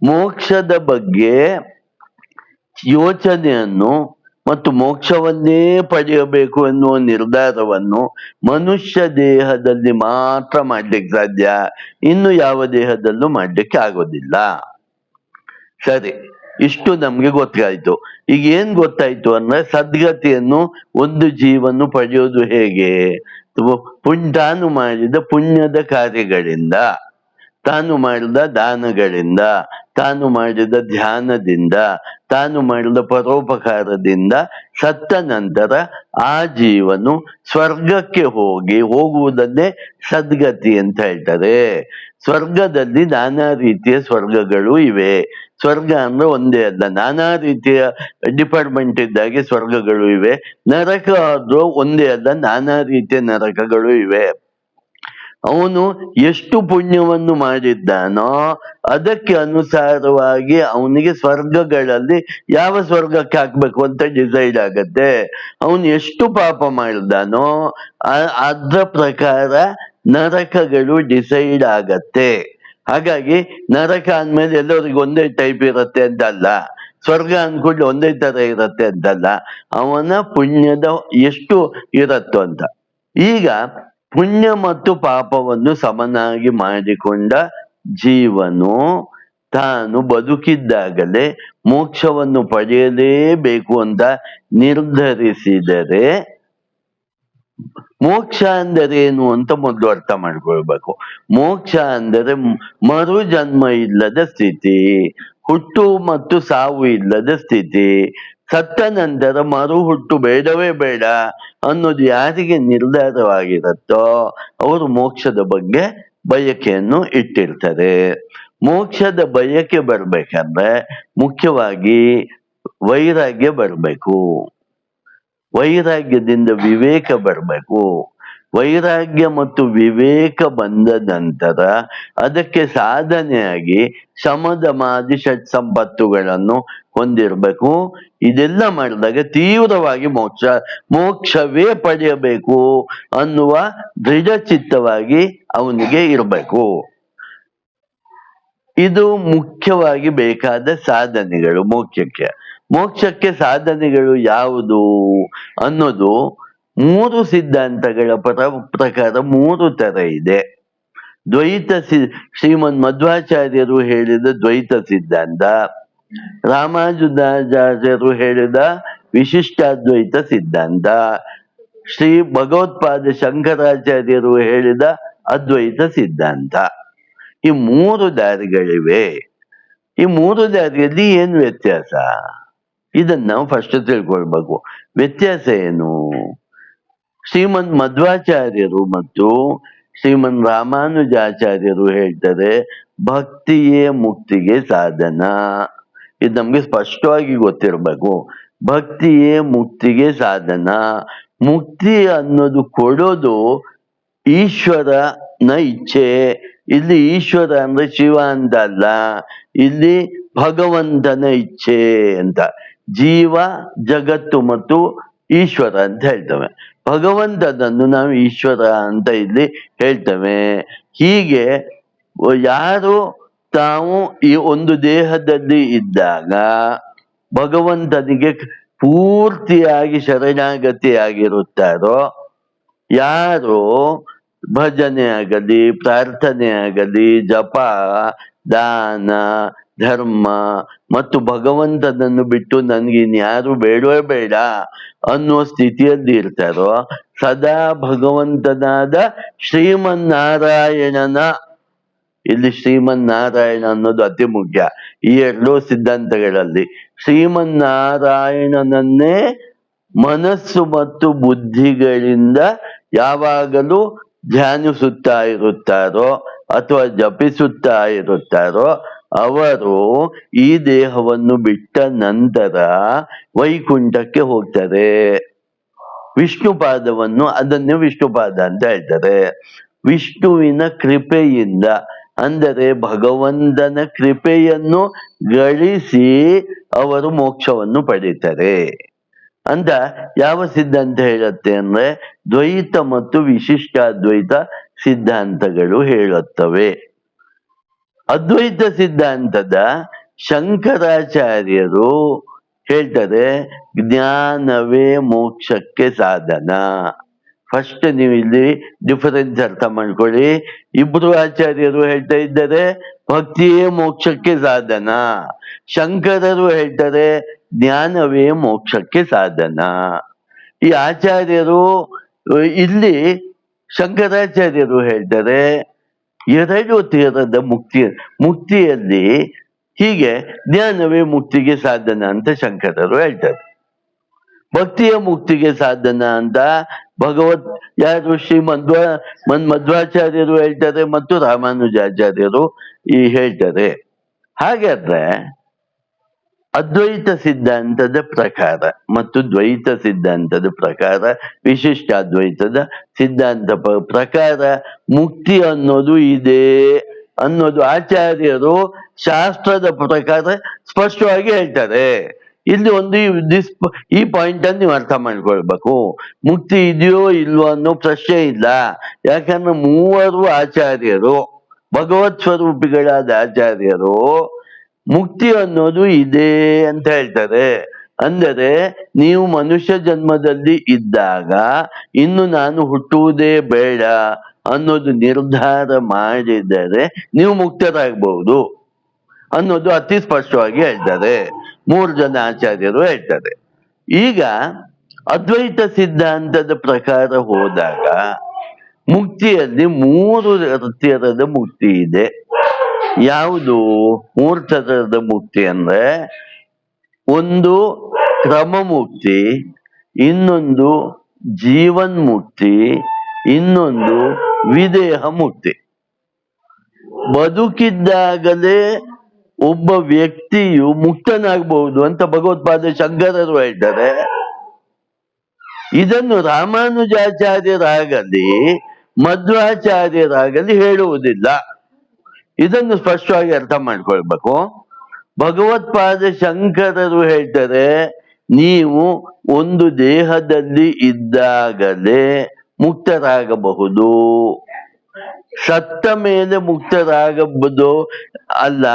ಮೋಕ್ಷದ ಬಗ್ಗೆ ಯೋಚನೆಯನ್ನು ಮತ್ತು ಮೋಕ್ಷವನ್ನೇ ಪಡೆಯಬೇಕು ಎನ್ನುವ ನಿರ್ಧಾರವನ್ನು ಮನುಷ್ಯ ದೇಹದಲ್ಲಿ ಮಾತ್ರ ಮಾಡ್ಲಿಕ್ಕೆ ಸಾಧ್ಯ, ಇನ್ನು ಯಾವ ದೇಹದಲ್ಲೂ ಮಾಡ್ಲಿಕ್ಕೆ ಆಗೋದಿಲ್ಲ. ಸರಿ, ಇಷ್ಟು ನಮ್ಗೆ ಗೊತ್ತಾಯ್ತು. ಈಗ ಏನ್ ಗೊತ್ತಾಯ್ತು ಅಂದ್ರೆ, ಸದ್ಗತಿಯನ್ನು ಒಂದು ಜೀವನು ಪಡೆಯೋದು ಹೇಗೆ? ತಾನು ಮಾಡಿದ ಪುಣ್ಯದ ಕಾರ್ಯಗಳಿಂದ, ತಾನು ಮಾಡಿದ ದಾನಗಳಿಂದ, ತಾನು ಮಾಡಿದ ಧ್ಯಾನದಿಂದ, ತಾನು ಮಾಡಿದ ಪರೋಪಕಾರದಿಂದ ಸತ್ತ ನಂತರ ಆ ಜೀವನು ಸ್ವರ್ಗಕ್ಕೆ ಹೋಗುವುದನ್ನೇ ಸದ್ಗತಿ ಅಂತ ಹೇಳ್ತಾರೆ. ಸ್ವರ್ಗದಲ್ಲಿ ನಾನಾ ರೀತಿಯ ಸ್ವರ್ಗಗಳು ಇವೆ. ಸ್ವರ್ಗ ಅಂದ್ರೆ ಒಂದೇ ಅಲ್ಲ, ನಾನಾ ರೀತಿಯ ಡಿಪಾರ್ಟ್ಮೆಂಟ್ ಇದ್ದಾಗೆ ಸ್ವರ್ಗಗಳು ಇವೆ. ನರಕ ಆದ್ರೂ ಒಂದೇ ಅಲ್ಲ, ನಾನಾ ರೀತಿಯ ನರಕಗಳು ಇವೆ. ಅವನು ಎಷ್ಟು ಪುಣ್ಯವನ್ನು ಮಾಡಿದ್ದಾನೋ ಅದಕ್ಕೆ ಅನುಸಾರವಾಗಿ ಅವನಿಗೆ ಸ್ವರ್ಗಗಳಲ್ಲಿ ಯಾವ ಸ್ವರ್ಗಕ್ಕೆ ಹಾಕ್ಬೇಕು ಅಂತ ಡಿಸೈಡ್ ಆಗತ್ತೆ. ಅವನು ಎಷ್ಟು ಪಾಪ ಮಾಡಿದ್ದಾನೋ ಅದ್ರ ಪ್ರಕಾರ ನರಕಗಳು ಡಿಸೈಡ್ ಆಗತ್ತೆ. ಹಾಗಾಗಿ ನರಕ ಅಂದ್ಮೇಲೆ ಎಲ್ಲರಿಗೂ ಒಂದೇ ಟೈಪ್ ಇರುತ್ತೆ ಅಂತ ಅಲ್ಲ. ಸ್ವರ್ಗ ಅಂದ್ಕೂಡ್ಲೆ ಒಂದೇ ತರ ಇರತ್ತೆ ಅಂತಲ್ಲ, ಅವನ ಪುಣ್ಯದ ಎಷ್ಟು ಇರತ್ತೋ ಅಂತ. ಈಗ ಪುಣ್ಯ ಮತ್ತು ಪಾಪವನ್ನು ಸಮನಾಗಿ ಮಾಡಿಕೊಂಡ ಜೀವನು ತಾನು ಬದುಕಿದ್ದಾಗಲೇ ಮೋಕ್ಷವನ್ನು ಪಡೆಯಲೇಬೇಕು ಅಂತ ನಿರ್ಧರಿಸಿದರೆ, ಮೋಕ್ಷ ಅಂದರೇನು ಅಂತ ಮೊದಲು ಅರ್ಥ ಮಾಡ್ಕೊಳ್ಬೇಕು. ಮೋಕ್ಷ ಅಂದರೆ ಮರು ಜನ್ಮ ಇಲ್ಲದ ಸ್ಥಿತಿ, ಹುಟ್ಟು ಮತ್ತು ಸಾವು ಇಲ್ಲದ ಸ್ಥಿತಿ. ಸತ್ತ ನಂತರ ಮರು ಹುಟ್ಟು ಬೇಡವೇ ಬೇಡ ಅನ್ನೋದು ಯಾರಿಗೆ ನಿರ್ಧಾರವಾಗಿರುತ್ತೋ ಅವರು ಮೋಕ್ಷದ ಬಗ್ಗೆ ಬಯಕೆಯನ್ನು ಇಟ್ಟಿರ್ತಾರೆ. ಮೋಕ್ಷದ ಬಯಕೆ ಬರ್ಬೇಕಂದ್ರೆ ಮುಖ್ಯವಾಗಿ ವೈರಾಗ್ಯ ಬರಬೇಕು. ವೈರಾಗ್ಯದಿಂದ ವಿವೇಕ ಬರಬೇಕು. ವೈರಾಗ್ಯ ಮತ್ತು ವಿವೇಕ ಬಂದ ನಂತರ ಅದಕ್ಕೆ ಸಾಧನೆಯಾಗಿ ಶಮದಮಾದಿ ಷಟ್ ಸಂಪತ್ತುಗಳನ್ನು ಹೊಂದಿರಬೇಕು. ಇದೆಲ್ಲ ಮಾಡಿದಾಗ ತೀವ್ರವಾಗಿ ಮೋಕ್ಷವೇ ಪಡೆಯಬೇಕು ಅನ್ನುವ ದೃಢ ಚಿತ್ತವಾಗಿ ಅವನಿಗೆ ಇರಬೇಕು. ಇದು ಮುಖ್ಯವಾಗಿ ಬೇಕಾದ ಸಾಧನೆಗಳು ಮೋಕ್ಷಕ್ಕೆ. ಮೋಕ್ಷಕ್ಕೆ ಸಾಧನೆಗಳು ಯಾವುದು ಅನ್ನೋದು 3 ಸಿದ್ಧಾಂತಗಳ ಪ್ರಕಾರ 3 ತರ ಇದೆ. ದ್ವೈತ ಶ್ರೀಮನ್ ಮಧ್ವಾಚಾರ್ಯರು ಹೇಳಿದ ದ್ವೈತ ಸಿದ್ಧಾಂತ, ರಾಮಾನುಜಾಚಾರ್ಯರು ಹೇಳಿದ ವಿಶಿಷ್ಟಾದ್ವೈತ ಸಿದ್ಧಾಂತ, ಶ್ರೀ ಭಗವತ್ಪಾದ ಶಂಕರಾಚಾರ್ಯರು ಹೇಳಿದ ಅದ್ವೈತ ಸಿದ್ಧಾಂತ. ಈ 3 ದಾರಿಗಳಿವೆ. ಈ 3 ದಾರಿಯಲ್ಲಿ ಏನು ವ್ಯತ್ಯಾಸ? ಇದನ್ನ ನಾವು ಫಸ್ಟ್ ತಿಳ್ಕೊಳ್ಬೇಕು. ವ್ಯತ್ಯಾಸ ಏನು? ಶ್ರೀಮನ್ ಮಧ್ವಾಚಾರ್ಯರು ಮತ್ತು ಶ್ರೀಮನ್ ರಾಮಾನುಜಾಚಾರ್ಯರು ಹೇಳ್ತಾರೆ ಭಕ್ತಿಯೇ ಮುಕ್ತಿಗೆ ಸಾಧನ. ಇದು ನಮ್ಗೆ ಸ್ಪಷ್ಟವಾಗಿ ಗೊತ್ತಿರಬೇಕು. ಭಕ್ತಿಯೇ ಮುಕ್ತಿಗೆ ಸಾಧನ. ಮುಕ್ತಿ ಅನ್ನೋದು ಕೊಡೋದು ಈಶ್ವರನ ಇಚ್ಛೆ. ಇಲ್ಲಿ ಈಶ್ವರ ಅಂದ್ರೆ ಶಿವ ಅಂತ ಅಲ್ಲ, ಇಲ್ಲಿ ಭಗವಂತನ ಇಚ್ಛೆ ಅಂತ. ಜೀವ, ಜಗತ್ತು ಮತ್ತು ಈಶ್ವರ ಅಂತ ಹೇಳ್ತೇವೆ. ಭಗವಂತನನ್ನು ನಾವು ಈಶ್ವರ ಅಂತ ಇಲ್ಲಿ ಹೇಳ್ತೇವೆ. ಹೀಗೆ ಯಾರು ತಾವು ಈ ಒಂದು ದೇಹದಲ್ಲಿ ಇದ್ದಾಗ ಭಗವಂತನಿಗೆ ಪೂರ್ತಿಯಾಗಿ ಶರಣಾಗತಿಯಾಗಿರುತ್ತಾರೋ, ಯಾರು ಭಜನೆ ಆಗಲಿ, ಪ್ರಾರ್ಥನೆ ಆಗಲಿ, ಜಪ, ದಾನ, ಧರ್ಮ ಮತ್ತು ಭಗವಂತನನ್ನು ಬಿಟ್ಟು ನನ್ಗೆ ಇನ್ಯಾರು ಬೇಡವೇ ಬೇಡ ಅನ್ನೋ ಸ್ಥಿತಿಯಲ್ಲಿ ಇರ್ತಾರೋ, ಸದಾ ಭಗವಂತನಾದ ಶ್ರೀಮನ್ನಾರಾಯಣನ, ಇಲ್ಲಿ ಶ್ರೀಮನ್ನಾರಾಯಣ ಅನ್ನೋದು ಅತಿ ಮುಖ್ಯ ಈ 2 ಸಿದ್ಧಾಂತಗಳಲ್ಲಿ. ಶ್ರೀಮನ್ನಾರಾಯಣನನ್ನೇ ಮನಸ್ಸು ಮತ್ತು ಬುದ್ಧಿಗಳಿಂದ ಯಾವಾಗಲೂ ಧ್ಯಾನಿಸುತ್ತಾ ಇರುತ್ತಾರೋ ಅಥವಾ ಜಪಿಸುತ್ತಾ ಇರುತ್ತಾರೋ ಅವರು ಈ ದೇಹವನ್ನು ಬಿಟ್ಟ ನಂತರ ವೈಕುಂಠಕ್ಕೆ ಹೋಗ್ತಾರೆ. ವಿಷ್ಣುಪಾದವನ್ನು, ಅದನ್ನೇ ವಿಷ್ಣುಪಾದ ಅಂತ ಹೇಳ್ತಾರೆ. ವಿಷ್ಣುವಿನ ಕೃಪೆಯಿಂದ, ಅಂದರೆ ಭಗವಂತನ ಕೃಪೆಯನ್ನು ಗಳಿಸಿ ಅವರು ಮೋಕ್ಷವನ್ನು ಪಡೀತಾರೆ ಅಂತ ಯಾವ ಸಿದ್ಧಾಂತ ಹೇಳುತ್ತೆ ಅಂದ್ರೆ ದ್ವೈತ ಮತ್ತು ವಿಶಿಷ್ಟಾದ್ವೈತ ಸಿದ್ಧಾಂತಗಳು ಹೇಳುತ್ತವೆ. ಅದ್ವೈತ ಸಿದ್ಧಾಂತದ ಶಂಕರಾಚಾರ್ಯರು ಹೇಳ್ತಾರೆ ಜ್ಞಾನವೇ ಮೋಕ್ಷಕ್ಕೆ ಸಾಧನ. ಫಸ್ಟ್ ನೀವು ಇಲ್ಲಿ ಡಿಫರೆನ್ಸ್ ಅರ್ಥ ಮಾಡ್ಕೊಳ್ಳಿ. ಇಬ್ರು ಆಚಾರ್ಯರು ಹೇಳ್ತಾ ಇದ್ದಾರೆ ಭಕ್ತಿಯೇ ಮೋಕ್ಷಕ್ಕೆ ಸಾಧನ. ಶಂಕರರು ಹೇಳ್ತಾರೆ ಜ್ಞಾನವೇ ಮೋಕ್ಷಕ್ಕೆ ಸಾಧನ. ಈ ಆಚಾರ್ಯರು ಇಲ್ಲಿ ಶಂಕರಾಚಾರ್ಯರು ಹೇಳ್ತಾರೆ 2 ತೀರದ ಮುಕ್ತಿಯಲ್ಲಿ ಹೀಗೆ ಜ್ಞಾನವೇ ಮುಕ್ತಿಗೆ ಸಾಧನ ಅಂತ ಶಂಕರರು ಹೇಳ್ತಾರೆ. ಭಕ್ತಿಯ ಮುಕ್ತಿಗೆ ಸಾಧನ ಅಂತ ಯಾರು ಶ್ರೀ ಮಧ್ವಾಚಾರ್ಯರು ಹೇಳ್ತಾರೆ ಮತ್ತು ರಾಮಾನುಜಾಚಾರ್ಯರು ಹೇಳ್ತಾರೆ. ಹಾಗಾದ್ರೆ ಅದ್ವೈತ ಸಿದ್ಧಾಂತದ ಪ್ರಕಾರ ಮತ್ತು ದ್ವೈತ ಸಿದ್ಧಾಂತದ ಪ್ರಕಾರ, ವಿಶಿಷ್ಟಾದ್ವೈತದ ಸಿದ್ಧಾಂತ ಪ್ರಕಾರ ಮುಕ್ತಿ ಅನ್ನೋದು ಇದೆ ಅನ್ನೋದು ಆಚಾರ್ಯರು ಶಾಸ್ತ್ರದ ಪ್ರಕಾರ ಸ್ಪಷ್ಟವಾಗಿ ಹೇಳ್ತಾರೆ. ಇಲ್ಲಿ ಒಂದು ಈ ಪಾಯಿಂಟ್ ಅನ್ನು ನೀವು ಅರ್ಥ ಮಾಡ್ಕೊಳ್ಬೇಕು. ಮುಕ್ತಿ ಇದೆಯೋ ಇಲ್ವೋ ಅನ್ನೋ ಪ್ರಶ್ನೆ ಇಲ್ಲ. ಯಾಕಂದ್ರೆ 3 ಆಚಾರ್ಯರು, ಭಗವತ್ ಸ್ವರೂಪಿಗಳಾದ ಆಚಾರ್ಯರು ಮುಕ್ತಿ ಅನ್ನೋದು ಇದೆ ಅಂತ ಹೇಳ್ತಾರೆ. ಅಂದರೆ ನೀವು ಮನುಷ್ಯ ಜನ್ಮದಲ್ಲಿ ಇದ್ದಾಗ ಇನ್ನು ನಾನು ಹುಟ್ಟುವುದೇ ಬೇಡ ಅನ್ನೋದು ನಿರ್ಧಾರ ಮಾಡಿದರೆ ನೀವು ಮುಕ್ತರಾಗಬಹುದು ಅನ್ನೋದು ಅತಿ ಸ್ಪಷ್ಟವಾಗಿ ಹೇಳ್ತಾರೆ. 3 ಜನ ಆಚಾರ್ಯರು ಹೇಳ್ತಾರೆ. ಈಗ ಅದ್ವೈತ ಸಿದ್ಧಾಂತದ ಪ್ರಕಾರ ಹೋದಾಗ ಮುಕ್ತಿಯಲ್ಲಿ 3 ಥರದ ಮುಕ್ತಿ ಇದೆ. ಯಾವುದು 3 ಥರದ ಮುಕ್ತಿ ಅಂದ್ರೆ, ಒಂದು ಕ್ರಮ ಮುಕ್ತಿ, ಇನ್ನೊಂದು ಜೀವನ್ ಮುಕ್ತಿ, ಇನ್ನೊಂದು ವಿದೇಹ ಮುಕ್ತಿ. ಬದುಕಿದ್ದಾಗಲೇ ಒಬ್ಬ ವ್ಯಕ್ತಿಯು ಮುಕ್ತನಾಗಬಹುದು ಅಂತ ಭಗವತ್ಪಾದ ಶಂಕರರು ಹೇಳ್ತಾರೆ. ಇದನ್ನು ರಾಮಾನುಜಾಚಾರ್ಯರಾಗಲಿ ಮಧ್ವಾಚಾರ್ಯರಾಗಲಿ ಹೇಳುವುದಿಲ್ಲ. ಇದನ್ನು ಸ್ಪಷ್ಟವಾಗಿ ಅರ್ಥ ಮಾಡ್ಕೊಳ್ಬೇಕು. ಭಗವತ್ಪಾದ ಶಂಕರರು ಹೇಳ್ತಾರೆ, ನೀವು ಒಂದು ದೇಹದಲ್ಲಿ ಇದ್ದಾಗಲೇ ಮುಕ್ತರಾಗಬಹುದು, ಸತ್ತ ಮೇಲೆ ಮುಕ್ತರಾಗಬಹುದು ಅಲ್ಲ.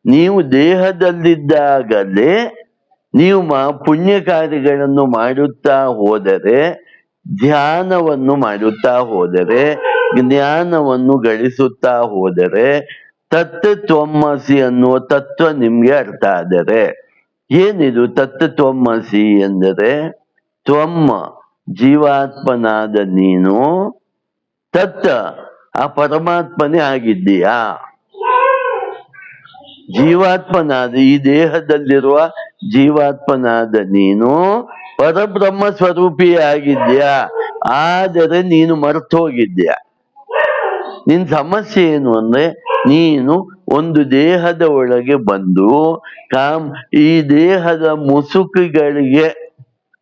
ನೀವು ದೇಹದಲ್ಲಿದ್ದಾಗಲೇ ನೀವು ಪುಣ್ಯ ಕಾರ್ಯಗಳನ್ನು ಮಾಡುತ್ತಾ ಹೋದರೆ, ಧ್ಯಾನವನ್ನು ಮಾಡುತ್ತಾ ಹೋದರೆ, ಜ್ಞಾನವನ್ನು ಗಳಿಸುತ್ತಾ ಹೋದರೆ, ತತ್ವಮಸಿ ಅನ್ನುವ ತತ್ವ ನಿಮ್ಗೆ ಅರ್ಥ ಆದರೆ. ಏನಿದು ತತ್ವಮಸಿ ಎಂದರೆ, ತ್ವಮ್ಮ ಜೀವಾತ್ಮನಾದ ನೀನು, ತತ್ ಆ ಪರಮಾತ್ಮನೇ ಆಗಿದ್ದೀಯಾ. ಜೀವಾತ್ಮನಾದ ಈ ದೇಹದಲ್ಲಿರುವ ಜೀವಾತ್ಮನಾದ ನೀನು ಪರಬ್ರಹ್ಮ ಸ್ವರೂಪಿಯಾಗಿದ್ಯಾ, ಆದರೆ ನೀನು ಮರೆತು ಹೋಗಿದ್ಯಾ. ನಿನ್ ಸಮಸ್ಯೆ ಏನು ಅಂದ್ರೆ, ನೀನು ಒಂದು ದೇಹದ ಒಳಗೆ ಬಂದು ಈ ದೇಹದ ಮುಸುಕುಗಳಿಗೆ,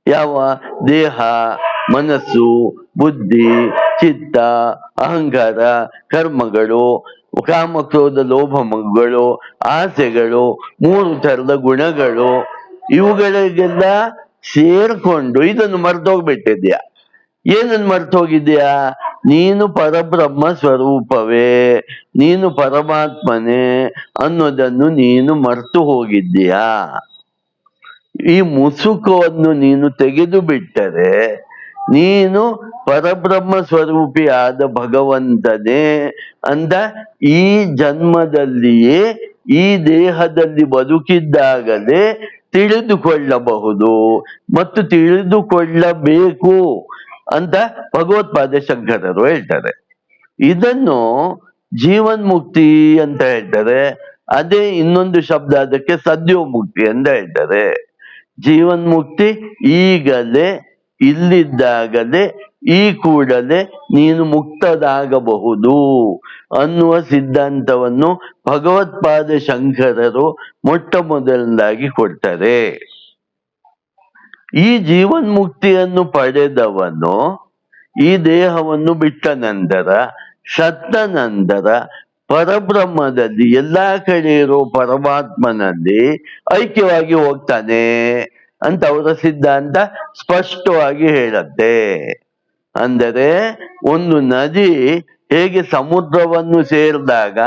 ಯಾವ ದೇಹ, ಮನಸ್ಸು, ಬುದ್ಧಿ, ಚಿತ್ತ, ಅಹಂಕಾರ, ಕರ್ಮಗಳು, ಕಾಮಕ್ರೋಧ ಲೋಭಗಳು, ಆಸೆಗಳು, 3 ಥರದ ಗುಣಗಳು, ಇವುಗಳಿಗೆಲ್ಲ ಸೇರ್ಕೊಂಡು ಇದನ್ನು ಮರ್ತೋಗ್ಬಿಟ್ಟಿದ್ಯಾ. ಏನನ್ನು ಮರ್ತೋಗಿದ್ಯಾ? ನೀನು ಪರಬ್ರಹ್ಮ ಸ್ವರೂಪವೇ, ನೀನು ಪರಮಾತ್ಮನೇ ಅನ್ನೋದನ್ನು ನೀನು ಮರ್ತು ಹೋಗಿದ್ದೀಯಾ. ಈ ಮುಸುಕವನ್ನು ನೀನು ತೆಗೆದು ಬಿಟ್ಟರೆ ನೀನು ಪರಬ್ರಹ್ಮ ಸ್ವರೂಪಿ ಆದ ಭಗವಂತನೇ ಅಂತ ಈ ಜನ್ಮದಲ್ಲಿಯೇ ಈ ದೇಹದಲ್ಲಿ ಬದುಕಿದ್ದಾಗಲೇ ತಿಳಿದುಕೊಳ್ಳಬಹುದು ಮತ್ತು ತಿಳಿದುಕೊಳ್ಳಬೇಕು ಅಂತ ಭಗವತ್ಪಾದ ಶಂಕರರು ಹೇಳ್ತಾರೆ. ಇದನ್ನು ಜೀವನ್ ಮುಕ್ತಿ ಅಂತ ಹೇಳ್ತಾರೆ. ಅದೇ ಇನ್ನೊಂದು ಶಬ್ದ ಅದಕ್ಕೆ ಸದ್ಯೋಮುಕ್ತಿ ಅಂತ ಹೇಳ್ತಾರೆ. ಜೀವನ್ ಮುಕ್ತಿ ಈಗಲೇ, ಇಲ್ಲಿದ್ದಾಗಲೇ, ಈ ಕೂಡಲೇ ನೀನು ಮುಕ್ತರಾಗಬಹುದು ಅನ್ನುವ ಸಿದ್ಧಾಂತವನ್ನು ಭಗವತ್ಪಾದ ಶಂಕರರು ಮೊಟ್ಟ ಮೊದಲನೇದಾಗಿ ಕೊಡ್ತಾರೆ. ಈ ಜೀವನ್ ಮುಕ್ತಿಯನ್ನು ಪಡೆದವನು ಈ ದೇಹವನ್ನು ಬಿಟ್ಟ ನಂತರ, ಸತ್ತ ನಂತರ ಪರಬ್ರಹ್ಮದಲ್ಲಿ, ಎಲ್ಲಾ ಕಡೆ ಇರೋ ಪರಮಾತ್ಮನಲ್ಲಿ ಐಕ್ಯವಾಗಿ ಹೋಗ್ತಾನೆ ಅಂತ ಅವರ ಸಿದ್ಧಾಂತ ಸ್ಪಷ್ಟವಾಗಿ ಹೇಳತ್ತೆ. ಅಂದರೆ ಒಂದು ನದಿ ಹೇಗೆ ಸಮುದ್ರವನ್ನು ಸೇರಿದಾಗ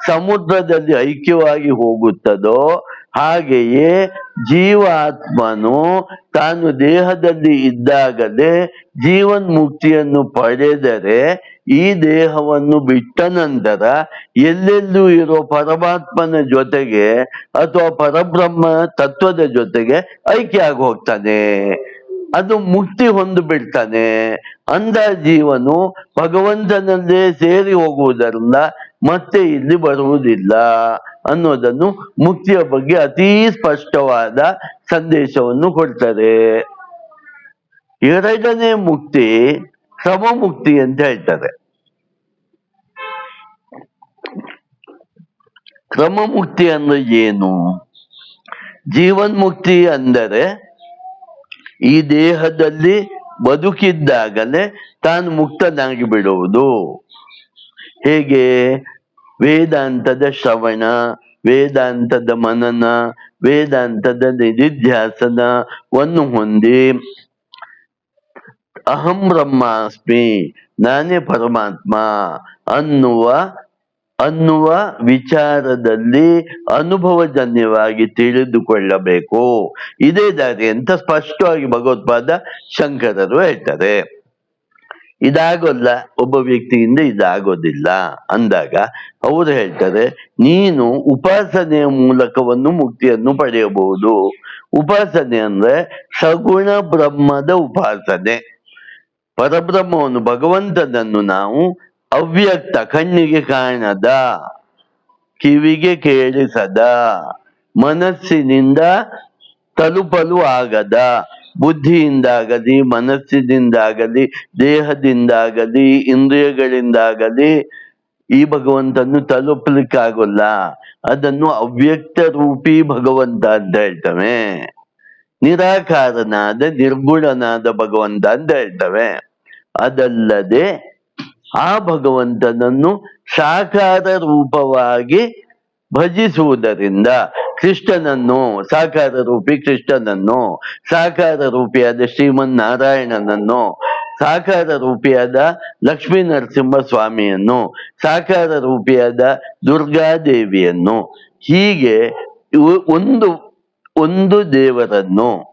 ಸಮುದ್ರದಲ್ಲಿ ಐಕ್ಯವಾಗಿ ಹೋಗುತ್ತದೋ, ಹಾಗೆಯೇ ಜೀವಾತ್ಮನು ತಾನು ದೇಹದಲ್ಲಿ ಇದ್ದಾಗಲೇ ಜೀವನ್ ಮುಕ್ತಿಯನ್ನು ಪಡೆದರೆ ಈ ದೇಹವನ್ನು ಬಿಟ್ಟ ನಂತರ ಎಲ್ಲೆಲ್ಲೂ ಇರೋ ಪರಮಾತ್ಮನ ಜೊತೆಗೆ ಅಥವಾ ಪರಬ್ರಹ್ಮ ತತ್ವದ ಜೊತೆಗೆ ಐಕ್ಯ ಆಗಿ ಹೋಗ್ತಾನೆ, ಅದು ಮುಕ್ತಿ ಹೊಂದು ಬಿಡ್ತಾನೆ. ಅಂದ ಜೀವನು ಭಗವಂತನಲ್ಲೇ ಸೇರಿ ಹೋಗುವುದರಿಂದ ಮತ್ತೆ ಇಲ್ಲಿ ಬರುವುದಿಲ್ಲ ಅನ್ನೋದನ್ನು ಮುಕ್ತಿಯ ಬಗ್ಗೆ ಅತೀ ಸ್ಪಷ್ಟವಾದ ಸಂದೇಶವನ್ನು ಕೊಡ್ತಾರೆ. 2ನೇ ಮುಕ್ತಿ ಕ್ರಮ ಮುಕ್ತಿ ಅಂತ ಹೇಳ್ತಾರೆ. ಕ್ರಮ ಮುಕ್ತಿ ಅಂದ್ರೆ ಏನು? ಜೀವನ್ ಮುಕ್ತಿ ಅಂದರೆ ಈ ದೇಹದಲ್ಲಿ ಬದುಕಿದ್ದಾಗಲೇ ತಾನು ಮುಕ್ತನಾಗಿ ಬಿಡುವುದು. ಹೇಗೆ? ವೇದಾಂತದ ಶ್ರವಣ, ವೇದಾಂತದ ಮನನ, ವೇದಾಂತದ ನಿಧಿಧ್ಯಾಸನವನ್ನು ಹೊಂದಿ ಅಹಂ ಬ್ರಹ್ಮಾಸ್ಮಿ, ನಾನೇ ಪರಮಾತ್ಮ ಅನ್ನುವ ಅನ್ನುವ ವಿಚಾರದಲ್ಲಿ ಅನುಭವಜನ್ಯವಾಗಿ ತಿಳಿದುಕೊಳ್ಳಬೇಕು. ಇದೇ ದಾರಿ ಅಂತ ಸ್ಪಷ್ಟವಾಗಿ ಭಗವತ್ಪಾದ ಶಂಕರರು ಹೇಳ್ತಾರೆ. ಇದಾಗೋಲ್ಲ, ಒಬ್ಬ ವ್ಯಕ್ತಿಯಿಂದ ಇದಾಗೋದಿಲ್ಲ ಅಂದಾಗ ಅವರು ಹೇಳ್ತಾರೆ, ನೀನು ಉಪಾಸನೆಯ ಮೂಲಕವನ್ನು ಮುಕ್ತಿಯನ್ನು ಪಡೆಯಬಹುದು. ಉಪಾಸನೆ ಅಂದ್ರೆ ಸಗುಣ ಬ್ರಹ್ಮದ ಉಪಾಸನೆ. ಪರಬ್ರಹ್ಮವನ್ನು, ಭಗವಂತನನ್ನು ನಾವು ಅವ್ಯಕ್ತ, ಕಣ್ಣಿಗೆ ಕಾಣದ, ಕಿವಿಗೆ ಕೇಳಿಸದ, ಮನಸ್ಸಿನಿಂದ ತಲುಪಲು ಆಗದ, ಬುದ್ಧಿಯಿಂದಾಗಲಿ, ಮನಸ್ಸಿನಿಂದಾಗಲಿ, ದೇಹದಿಂದಾಗಲಿ, ಇಂದ್ರಿಯಗಳಿಂದಾಗಲಿ ಈ ಭಗವಂತನ್ನು ತಲುಪಲಿಕ್ಕಾಗೋಲ್ಲ. ಅದನ್ನು ಅವ್ಯಕ್ತ ರೂಪಿ ಭಗವಂತ ಅಂತ ಹೇಳ್ತವೆ. ನಿರಾಕಾರನಾದ, ನಿರ್ಗುಣನಾದ ಭಗವಂತ ಅಂತ ಹೇಳ್ತವೆ. ಅದಲ್ಲದೆ ಆ ಭಗವಂತನನ್ನು ಸಾಕಾರ ರೂಪವಾಗಿ ಭಜಿಸುವುದರಿಂದ, ಕೃಷ್ಣನನ್ನು, ಸಾಕಾರ ರೂಪಿ ಕೃಷ್ಣನನ್ನು, ಸಾಕಾರ ರೂಪಿಯಾದ ಶ್ರೀಮನ್ ನಾರಾಯಣನನ್ನು, ಸಾಕಾರ ರೂಪಿಯಾದ ಲಕ್ಷ್ಮೀ ನರಸಿಂಹ ಸ್ವಾಮಿಯನ್ನು, ಸಾಕಾರ ರೂಪಿಯಾದ ದುರ್ಗಾದೇವಿಯನ್ನು, ಹೀಗೆ ಒಂದು ಒಂದು ದೇವರನ್ನು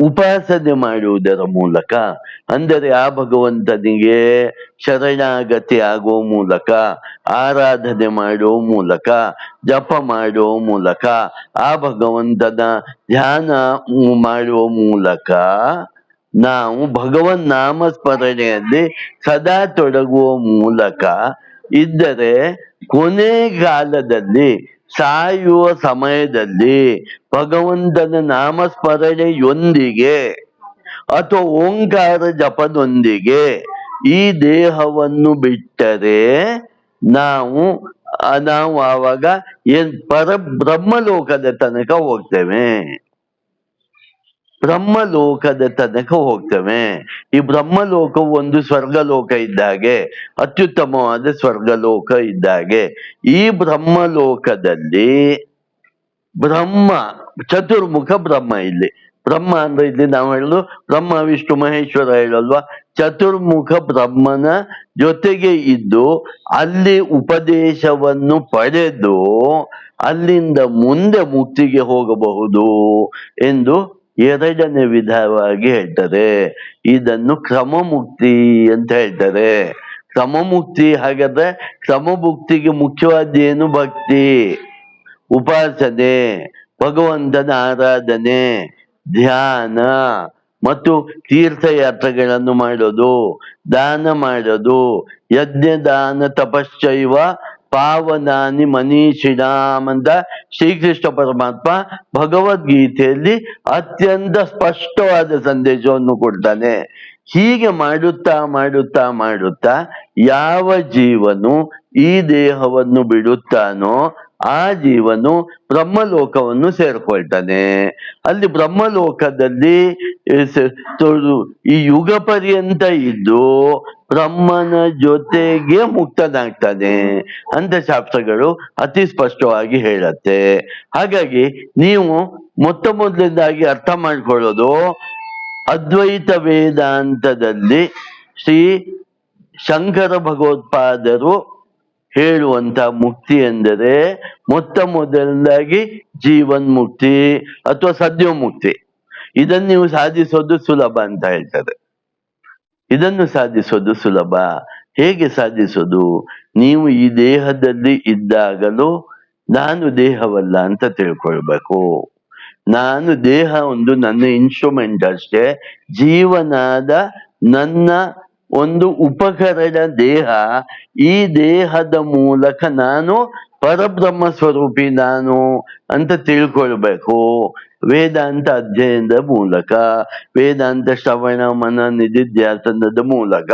ಉಪಾಸನೆ ಮಾಡುವುದರ ಮೂಲಕ, ಅಂದರೆ ಆ ಭಗವಂತನಿಗೆ ಶರಣಾಗತಿ ಆಗುವ ಮೂಲಕ, ಆರಾಧನೆ ಮಾಡುವ ಮೂಲಕ, ಜಪ ಮಾಡುವ ಮೂಲಕ, ಆ ಭಗವಂತನ ಧ್ಯಾನ ಮಾಡುವ ಮೂಲಕ ನಾವು ಭಗವನ್ ನಾಮಸ್ಮರಣೆಯಲ್ಲಿ ಸದಾ ತೊಡಗುವ ಮೂಲಕ ಇದ್ದರೆ, ಕೊನೆಗಾಲದಲ್ಲಿ ಸಾಯುವ ಸಮಯದಲ್ಲಿ ಭಗವಂತನ ನಾಮಸ್ಮರಣೆಯೊಂದಿಗೆ ಅಥವಾ ಓಂಕಾರ ಜಪದೊಂದಿಗೆ ಈ ದೇಹವನ್ನು ಬಿಟ್ಟರೆ ನಾವು ಆವಾಗ ಬ್ರಹ್ಮಲೋಕದ ತನಕ ಹೋಗ್ತೇವೆ. ಬ್ರಹ್ಮಲೋಕದ ತನಕ ಹೋಗ್ತೇವೆ. ಈ ಬ್ರಹ್ಮಲೋಕವು ಒಂದು ಸ್ವರ್ಗಲೋಕ ಇದ್ದಾಗೆ, ಅತ್ಯುತ್ತಮವಾದ ಸ್ವರ್ಗಲೋಕ ಇದ್ದಾಗೆ. ಈ ಬ್ರಹ್ಮಲೋಕದಲ್ಲಿ ಬ್ರಹ್ಮ, ಚತುರ್ಮುಖ ಬ್ರಹ್ಮ, ಇಲ್ಲಿ ಬ್ರಹ್ಮ ಅಂದ್ರೆ ಇಲ್ಲಿ ನಾವು ಹೇಳೋದು ಬ್ರಹ್ಮ ವಿಷ್ಣು ಮಹೇಶ್ವರ ಹೇಳಲ್ವಾ, ಚತುರ್ಮುಖ ಬ್ರಹ್ಮನ ಜೊತೆಗೆ ಇದ್ದು ಅಲ್ಲಿ ಉಪದೇಶವನ್ನು ಪಡೆದು ಅಲ್ಲಿಂದ ಮುಂದೆ ಮುಕ್ತಿಗೆ ಹೋಗಬಹುದು ಎಂದು ಎರಡನೇ ವಿಧವಾಗಿ ಹೇಳ್ತಾರೆ. ಇದನ್ನು ಕ್ರಮಮುಕ್ತಿ ಅಂತ ಹೇಳ್ತಾರೆ. ಕ್ರಮಮುಕ್ತಿ ಹಾಗಾದ್ರೆ ಕ್ರಮಮುಕ್ತಿಗೆ ಮುಖ್ಯವಾದ್ದೇನು? ಭಕ್ತಿ, ಉಪಾಸನೆ, ಭಗವಂತನ ಆರಾಧನೆ, ಧ್ಯಾನ ಮತ್ತು ತೀರ್ಥಯಾತ್ರೆಗಳನ್ನು ಮಾಡೋದು, ದಾನ ಮಾಡೋದು. ಯಜ್ಞ ದಾನ ತಪಶ್ಚೈವ ಪಾವನಾನಿ ಮನೀಷಿಣಾಮ್ ಅಂತ ಶ್ರೀಕೃಷ್ಣ ಪರಮಾತ್ಮ ಭಗವದ್ಗೀತೆಯಲ್ಲಿ ಅತ್ಯಂತ ಸ್ಪಷ್ಟವಾದ ಸಂದೇಶವನ್ನು ಕೊಡ್ತಾನೆ. ಹೀಗೆ ಮಾಡುತ್ತಾ ಮಾಡುತ್ತಾ ಮಾಡುತ್ತಾ ಯಾವ ಜೀವನು ಈ ದೇಹವನ್ನು ಬಿಡುತ್ತಾನೋ ಆ ಜೀವನು ಬ್ರಹ್ಮಲೋಕವನ್ನು ಸೇರ್ಕೊಳ್ತಾನೆ. ಅಲ್ಲಿ ಬ್ರಹ್ಮಲೋಕದಲ್ಲಿ ಈ ಯುಗ ಪರ್ಯಂತ ಇದ್ದು ಬ್ರಹ್ಮನ ಜೊತೆಗೆ ಮುಕ್ತನಾಗ್ತಾನೆ ಅಂತ ಶಾಸ್ತ್ರಗಳು ಅತಿ ಸ್ಪಷ್ಟವಾಗಿ ಹೇಳತ್ತೆ. ಹಾಗಾಗಿ ನೀವು ಮೊದಲನೇದಾಗಿ ಅರ್ಥ ಮಾಡ್ಕೊಳ್ಳೋದು, ಅದ್ವೈತ ವೇದಾಂತದಲ್ಲಿ ಶ್ರೀ ಶಂಕರ ಭಗವತ್ಪಾದರು ಹೇಳುವಂತ ಮುಕ್ತಿ ಎಂದರೆ ಮೊದಲನೇದಾಗಿ ಜೀವನ್ ಮುಕ್ತಿ ಅಥವಾ ಸದ್ಯೋಮುಕ್ತಿ. ಇದನ್ನು ನೀವು ಸಾಧಿಸೋದು ಸುಲಭ ಅಂತ ಹೇಳ್ತಾರೆ. ಇದನ್ನು ಸಾಧಿಸೋದು ಸುಲಭ. ಹೇಗೆ ಸಾಧಿಸೋದು? ನೀವು ಈ ದೇಹದಲ್ಲಿ ಇದ್ದಾಗಲೂ ನಾನು ದೇಹವಲ್ಲ ಅಂತ ತಿಳ್ಕೊಳ್ಬೇಕು. ನಾನು ದೇಹ ಒಂದು ನನ್ನ ಇನ್ಸ್ಟ್ರೂಮೆಂಟ್ ಅಷ್ಟೇ, ಜೀವನಾದ ನನ್ನ ಒಂದು ಉಪಕರಣ ದೇಹ. ಈ ದೇಹದ ಮೂಲಕ ನಾನು ಪರಬ್ರಹ್ಮ ಸ್ವರೂಪಿ ನಾನು ಅಂತ ತಿಳ್ಕೊಳ್ಬೇಕು. ವೇದಾಂತ ಅಧ್ಯಯನದ ಮೂಲಕ, ವೇದಾಂತ ಶ್ರವಣ ಮನ ನಿಧಿಧ್ಯಾಸನದ ಮೂಲಕ,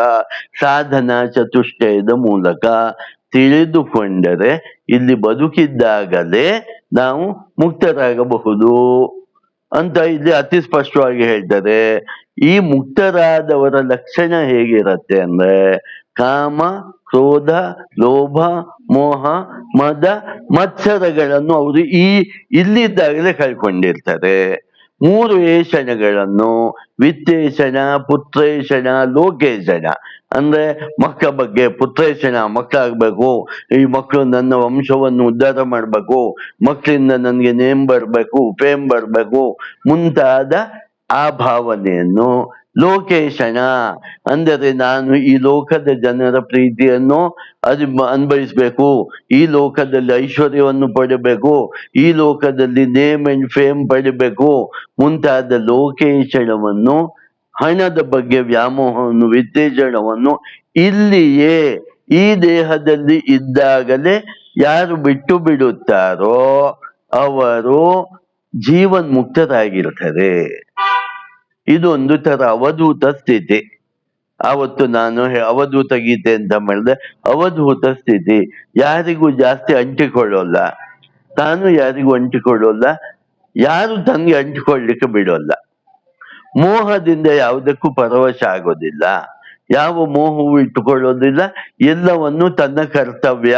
ಸಾಧನಾ ಚತುಷ್ಟಯದ ಮೂಲಕ ತಿಳಿದುಕೊಂಡರೆ ಇಲ್ಲಿ ಬದುಕಿದ್ದಾಗಲೇ ನಾವು ಮುಕ್ತರಾಗಬಹುದು ಅಂತ ಇಲ್ಲಿ ಅತಿ ಸ್ಪಷ್ಟವಾಗಿ ಹೇಳ್ತಾರೆ. ಈ ಮುಕ್ತರಾದವರ ಲಕ್ಷಣ ಹೇಗಿರತ್ತೆ ಅಂದ್ರೆ, ಕಾಮ, ಕ್ರೋಧ, ಲೋಭ, ಮೋಹ, ಮದ, ಮತ್ಸರಗಳನ್ನು ಅವರು ಇಲ್ಲಿದ್ದಾಗಲೇ ಕಳ್ಕೊಂಡಿರ್ತಾರೆ. ಮೂರು ಏಷಣಗಳನ್ನು ವಿತ್ತೇಷಣ, ಪುತ್ರೇಷಣ, ಲೋಕೇಷಣ. ಅಂದ್ರೆ ಮಕ್ಕಳ ಬಗ್ಗೆ ಪುತ್ರೇಷಣ, ಮಕ್ಕಳಾಗ್ಬೇಕು, ಈ ಮಕ್ಕಳು ನನ್ನ ವಂಶವನ್ನು ಉದ್ಧಾರ ಮಾಡ್ಬೇಕು, ಮಕ್ಕಳಿಂದ ನನಗೆ ನೇಮ್ ಬರ್ಬೇಕು, ಫೇಮ್ ಬರ್ಬೇಕು ಮುಂತಾದ ಆ ಭಾವನೆಯನ್ನು. ಲೋಕೇಶನ ಅಂದರೆ ನಾನು ಈ ಲೋಕದ ಜನರ ಪ್ರೀತಿಯನ್ನು ಅನುಭವಿಸ್ಬೇಕು, ಈ ಲೋಕದಲ್ಲಿ ಐಶ್ವರ್ಯವನ್ನು ಪಡಿಬೇಕು, ಈ ಲೋಕದಲ್ಲಿ ನೇಮ್ ಅಂಡ್ ಫೇಮ್ ಪಡಿಬೇಕು ಮುಂತಾದ ಲೋಕೇಶಣವನ್ನು, ಹಣದ ಬಗ್ಗೆ ವ್ಯಾಮೋಹವನ್ನು, ವಿತ್ತೇಷಣವನ್ನು ಇಲ್ಲಿಯೇ ಈ ದೇಹದಲ್ಲಿ ಇದ್ದಾಗಲೇ ಯಾರು ಬಿಟ್ಟು ಬಿಡುತ್ತಾರೋ ಅವರು ಜೀವನ್ ಮುಕ್ತರಾಗಿರ್ತಾರೆ. ಇದು ಒಂದು ತರ ಅವಧೂತ ಸ್ಥಿತಿ. ಆವತ್ತು ನಾನು ಅವಧೂತ ಗೀತೆ ಅಂತ ಮಾಡಿದೆ. ಅವಧೂತ ಸ್ಥಿತಿ, ಯಾರಿಗೂ ಜಾಸ್ತಿ ಅಂಟಿಕೊಳ್ಳೋಲ್ಲ, ತಾನು ಯಾರಿಗೂ ಅಂಟಿಕೊಳ್ಳೋಲ್ಲ, ಯಾರು ತನ್ಗೆ ಅಂಟಿಕೊಳ್ಳಿಕ್ಕೆ ಬಿಡೋಲ್ಲ. ಮೋಹದಿಂದ ಯಾವುದಕ್ಕೂ ಪರವಶ ಆಗೋದಿಲ್ಲ, ಯಾವ ಮೋಹವು ಇಟ್ಟುಕೊಳ್ಳೋದಿಲ್ಲ, ಎಲ್ಲವನ್ನು ತನ್ನ ಕರ್ತವ್ಯ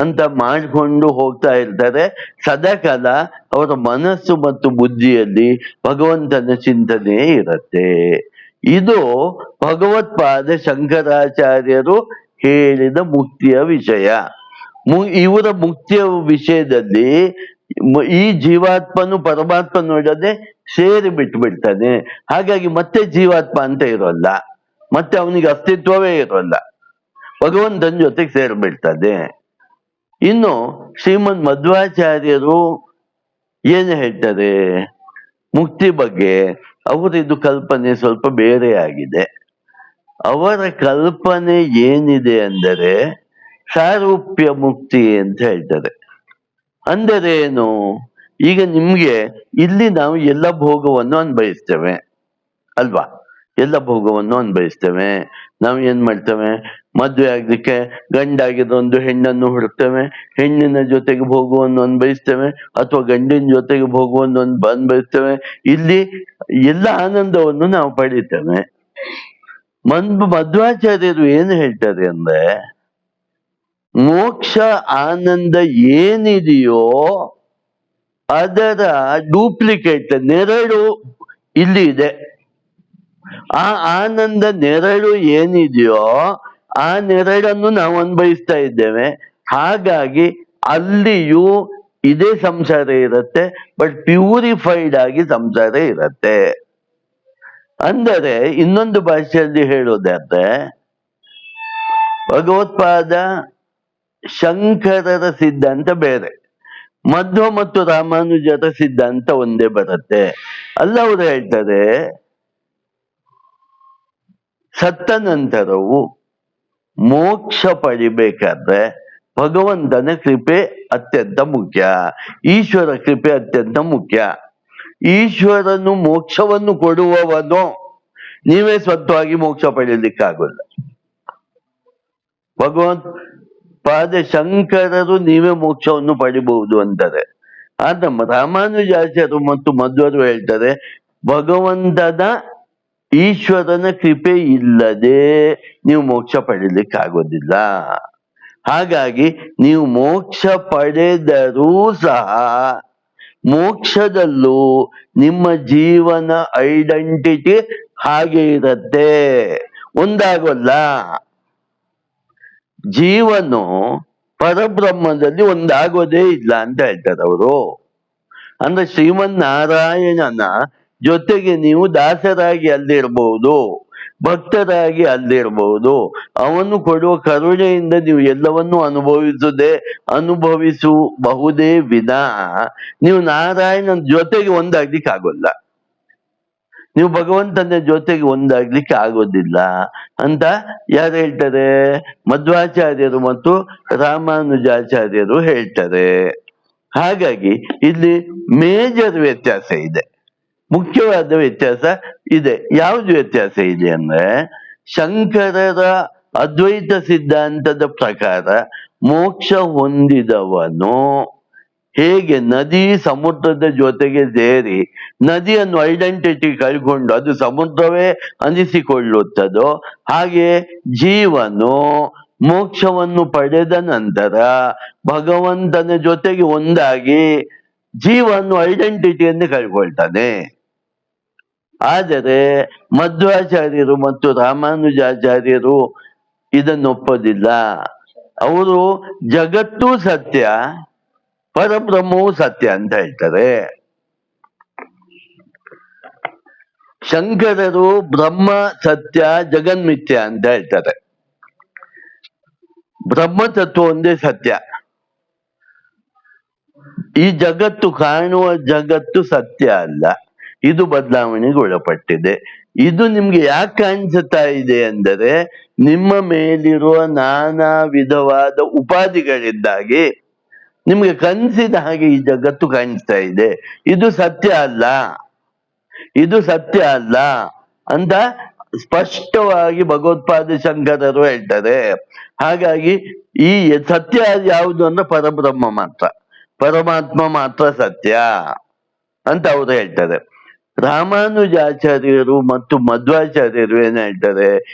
ಅಂತ ಮಾಡಿಕೊಂಡು ಹೋಗ್ತಾ ಇರ್ತಾರೆ. ಸದಾಕಾಲ ಅವರ ಮನಸ್ಸು ಮತ್ತು ಬುದ್ಧಿಯಲ್ಲಿ ಭಗವಂತನ ಚಿಂತನೆ ಇರುತ್ತೆ. ಇದು ಭಗವತ್ಪಾದ ಶಂಕರಾಚಾರ್ಯರು ಹೇಳಿದ ಮುಕ್ತಿಯ ವಿಷಯ. ಇವರ ಮುಕ್ತಿಯ ವಿಷಯದಲ್ಲಿ ಈ ಜೀವಾತ್ಮನು ಪರಮಾತ್ಮ ನೋಡದೆ ಸೇರಿ ಬಿಟ್ಬಿಡ್ತಾನೆ. ಹಾಗಾಗಿ ಮತ್ತೆ ಜೀವಾತ್ಮ ಅಂತ ಇರೋಲ್ಲ, ಮತ್ತೆ ಅವನಿಗೆ ಅಸ್ತಿತ್ವವೇ ಇರೋಲ್ಲ, ಭಗವಂತನ ಜೊತೆಗೆ ಸೇರ್ಬಿಡ್ತಾನೆ. ಇನ್ನು ಶ್ರೀಮದ್ ಮಧ್ವಾಚಾರ್ಯರು ಏನು ಹೇಳ್ತಾರೆ ಮುಕ್ತಿ ಬಗ್ಗೆ? ಅವರಿದು ಕಲ್ಪನೆ ಸ್ವಲ್ಪ ಬೇರೆ ಆಗಿದೆ. ಅವರ ಕಲ್ಪನೆ ಏನಿದೆ ಅಂದರೆ ಸಾರೂಪ್ಯ ಮುಕ್ತಿ ಅಂತ ಹೇಳ್ತಾರೆ. ಅಂದರೆ ಏನು? ಈಗ ನಿಮ್ಗೆ ಇಲ್ಲಿ ನಾವು ಎಲ್ಲ ಭೋಗವನ್ನು ಅನುಭವಿಸ್ತೇವೆ ಅಲ್ವಾ? ಎಲ್ಲ ಭೋಗವನ್ನು ಅನುಭವಿಸ್ತೇವೆ. ನಾವು ಏನ್ ಮಾಡ್ತೇವೆ, ಮದುವೆ ಆಗ್ಲಿಕ್ಕೆ ಗಂಡಾಗಿರೋ ಒಂದು ಹೆಣ್ಣನ್ನು ಹುಡುಕ್ತೇವೆ, ಹೆಣ್ಣಿನ ಜೊತೆಗೆ ಭೋಗವನ್ನು ಅನುಭವಿಸ್ತೇವೆ, ಅಥವಾ ಗಂಡಿನ ಜೊತೆಗೆ ಭೋಗವನ್ನು ಅನುಭವಿಸ್ತೇವೆ. ಇಲ್ಲಿ ಎಲ್ಲ ಆನಂದವನ್ನು ನಾವು ಪಡಿತೇವೆ. ಮಧ್ವಾಚಾರ್ಯರು ಏನು ಹೇಳ್ತಾರೆ ಅಂದ್ರೆ, ಮೋಕ್ಷ ಆನಂದ ಏನಿದೆಯೋ ಅದರ ಡೂಪ್ಲಿಕೇಟ್ ನೆರಳು ಇಲ್ಲಿ ಇದೆ. ಆ ಆನಂದ ನೆರಳು ಏನಿದೆಯೋ ಆ ನೆರಳನ್ನು ನಾವು ಅನುಭವಿಸ್ತಾ ಇದ್ದೇವೆ. ಹಾಗಾಗಿ ಅಲ್ಲಿಯೂ ಇದೇ ಸಂಸಾರ ಇರುತ್ತೆ, ಬಟ್ ಪ್ಯೂರಿಫೈಡ್ ಆಗಿ ಸಂಸಾರ ಇರುತ್ತೆ. ಅಂದರೆ ಇನ್ನೊಂದು ಭಾಷೆಯಲ್ಲಿ ಹೇಳೋದಾದ್ರೆ, ಭಗವತ್ಪಾದ ಶಂಕರರ ಸಿದ್ಧಾಂತ ಬೇರೆ, ಮಧ್ವ ಮತ್ತು ರಾಮಾನುಜರ ಸಿದ್ಧಾಂತ ಒಂದೇ ಬರುತ್ತೆ. ಅಲ್ಲ ಅವರು ಹೇಳ್ತಾರೆ, ಸತ್ತ ನಂತರವು ಮೋಕ್ಷ ಪಡಿಬೇಕಾದ್ರೆ ಭಗವಂತನ ಕೃಪೆ ಅತ್ಯಂತ ಮುಖ್ಯ, ಈಶ್ವರ ಕೃಪೆ ಅತ್ಯಂತ ಮುಖ್ಯ. ಈಶ್ವರನು ಮೋಕ್ಷವನ್ನು ಕೊಡುವವನು, ನೀವೇ ಸ್ವಂತವಾಗಿ ಮೋಕ್ಷ ಪಡೆಯಲಿಕ್ಕಾಗಲ್ಲ. ಭಗವಂತ ಪಾದ ಶಂಕರರು ನೀವೇ ಮೋಕ್ಷವನ್ನು ಪಡಿಬಹುದು ಅಂತಾರೆ. ಆದ್ರೆ ರಾಮಾನುಜಾಚಾರ್ಯರು ಮತ್ತು ಮಧ್ವರು ಹೇಳ್ತಾರೆ, ಭಗವಂತನ ಈಶ್ವರನ ಕೃಪೆ ಇಲ್ಲದೆ ನೀವು ಮೋಕ್ಷ ಪಡೀಲಿಕ್ಕಾಗೋದಿಲ್ಲ. ಹಾಗಾಗಿ ನೀವು ಮೋಕ್ಷ ಪಡೆದರೂ ಸಹ ಮೋಕ್ಷದಲ್ಲೂ ನಿಮ್ಮ ಜೀವನ ಐಡೆಂಟಿಟಿ ಹಾಗೆ ಇರುತ್ತೆ, ಒಂದಾಗೋಲ್ಲ. ಜೀವನು ಪರಬ್ರಹ್ಮದಲ್ಲಿ ಒಂದಾಗೋದೇ ಇಲ್ಲ ಅಂತ ಹೇಳ್ತಾರೆ ಅವರು. ಅಂದ್ರೆ ಶ್ರೀಮನ್ನಾರಾಯಣನ ಜೊತೆಗೆ ನೀವು ದಾಸರಾಗಿ ಅಲ್ಲಿರ್ಬಹುದು, ಭಕ್ತರಾಗಿ ಅಲ್ಲಿರ್ಬಹುದು. ಅವನು ಕೊಡುವ ಕರುಣೆಯಿಂದ ನೀವು ಎಲ್ಲವನ್ನೂ ಅನುಭವಿಸಬಹುದೇ ವಿನಃ ನೀವು ನಾರಾಯಣನ ಜೊತೆಗೆ ಒಂದಾಗ್ಲಿಕ್ಕೆ ಆಗೋಲ್ಲ, ನೀವು ಭಗವಂತನ ಜೊತೆಗೆ ಒಂದಾಗ್ಲಿಕ್ಕೆ ಆಗೋದಿಲ್ಲ ಅಂತ ಯಾರು ಹೇಳ್ತಾರೆ? ಮಧ್ವಾಚಾರ್ಯರು ಮತ್ತು ರಾಮಾನುಜಾಚಾರ್ಯರು ಹೇಳ್ತಾರೆ. ಹಾಗಾಗಿ ಇಲ್ಲಿ ಮೇಜರ್ ವ್ಯತ್ಯಾಸ ಇದೆ, ಮುಖ್ಯವಾದ ವ್ಯತ್ಯಾಸ ಇದೆ. ಯಾವುದು ವ್ಯತ್ಯಾಸ ಇದೆ ಅಂದ್ರೆ, ಶಂಕರರ ಅದ್ವೈತ ಸಿದ್ಧಾಂತದ ಪ್ರಕಾರ ಮೋಕ್ಷ ಹೊಂದಿದವನು ಹೇಗೆ ನದಿ ಸಮುದ್ರದ ಜೊತೆಗೆ ಸೇರಿ ನದಿಯನ್ನು ಐಡೆಂಟಿಟಿ ಕಳ್ಕೊಂಡು ಅದು ಸಮುದ್ರವೇ ಅನಿಸಿಕೊಳ್ಳುತ್ತದೋ, ಹಾಗೆ ಜೀವನು ಮೋಕ್ಷವನ್ನು ಪಡೆದ ನಂತರ ಭಗವಂತನ ಜೊತೆಗೆ ಒಂದಾಗಿ ಜೀವನು ಐಡೆಂಟಿಟಿಯನ್ನು ಕಳ್ಕೊಳ್ತಾನೆ. ಆದರೆ ಮಧ್ವಾಚಾರ್ಯರು ಮತ್ತು ರಾಮಾನುಜಾಚಾರ್ಯರು ಇದನ್ನೊಪ್ಪೋದಿಲ್ಲ. ಅವರು ಜಗತ್ತೂ ಸತ್ಯ, ಪರಬ್ರಹ್ಮವೂ ಸತ್ಯ ಅಂತ ಹೇಳ್ತಾರೆ. ಶಂಕರರು ಬ್ರಹ್ಮ ಸತ್ಯ, ಜಗನ್ಮಿಥ್ಯ ಅಂತ ಹೇಳ್ತಾರೆ. ಬ್ರಹ್ಮ ತತ್ವ ಒಂದೇ ಸತ್ಯ, ಈ ಜಗತ್ತು ಕಾಣುವ ಜಗತ್ತು ಸತ್ಯ ಅಲ್ಲ, ಇದು ಬದಲಾವಣೆಗೆ ಒಳಪಟ್ಟಿದೆ. ಇದು ನಿಮ್ಗೆ ಯಾಕೆ ಕಾಣಿಸುತ್ತಾ ಇದೆ ಅಂದರೆ ನಿಮ್ಮ ಮೇಲಿರುವ ನಾನಾ ವಿಧವಾದ ಉಪಾಧಿಗಳಿಂದಾಗಿ ನಿಮ್ಗೆ ಕನಸಿದ ಹಾಗೆ ಈ ಜಗತ್ತು ಕಾಣಿಸ್ತಾ ಇದೆ. ಇದು ಸತ್ಯ ಅಲ್ಲ, ಇದು ಸತ್ಯ ಅಲ್ಲ ಅಂತ ಸ್ಪಷ್ಟವಾಗಿ ಭಗವತ್ಪಾದ ಶಂಕರರು ಹೇಳ್ತಾರೆ. ಹಾಗಾಗಿ ಈ ಸತ್ಯ ಯಾವುದು ಅಂದ್ರೆ ಪರಬ್ರಹ್ಮ ಮಾತ್ರ, ಪರಮಾತ್ಮ ಮಾತ್ರ ಸತ್ಯ ಅಂತ ಅವರು ಹೇಳ್ತಾರೆ. ರಾಮಾನುಜಾಚಾರ್ಯರು ಮತ್ತು ಮಧ್ವಾಚಾರ್ಯರು ಏನ್ ಹೇಳ್ತಾರೆ,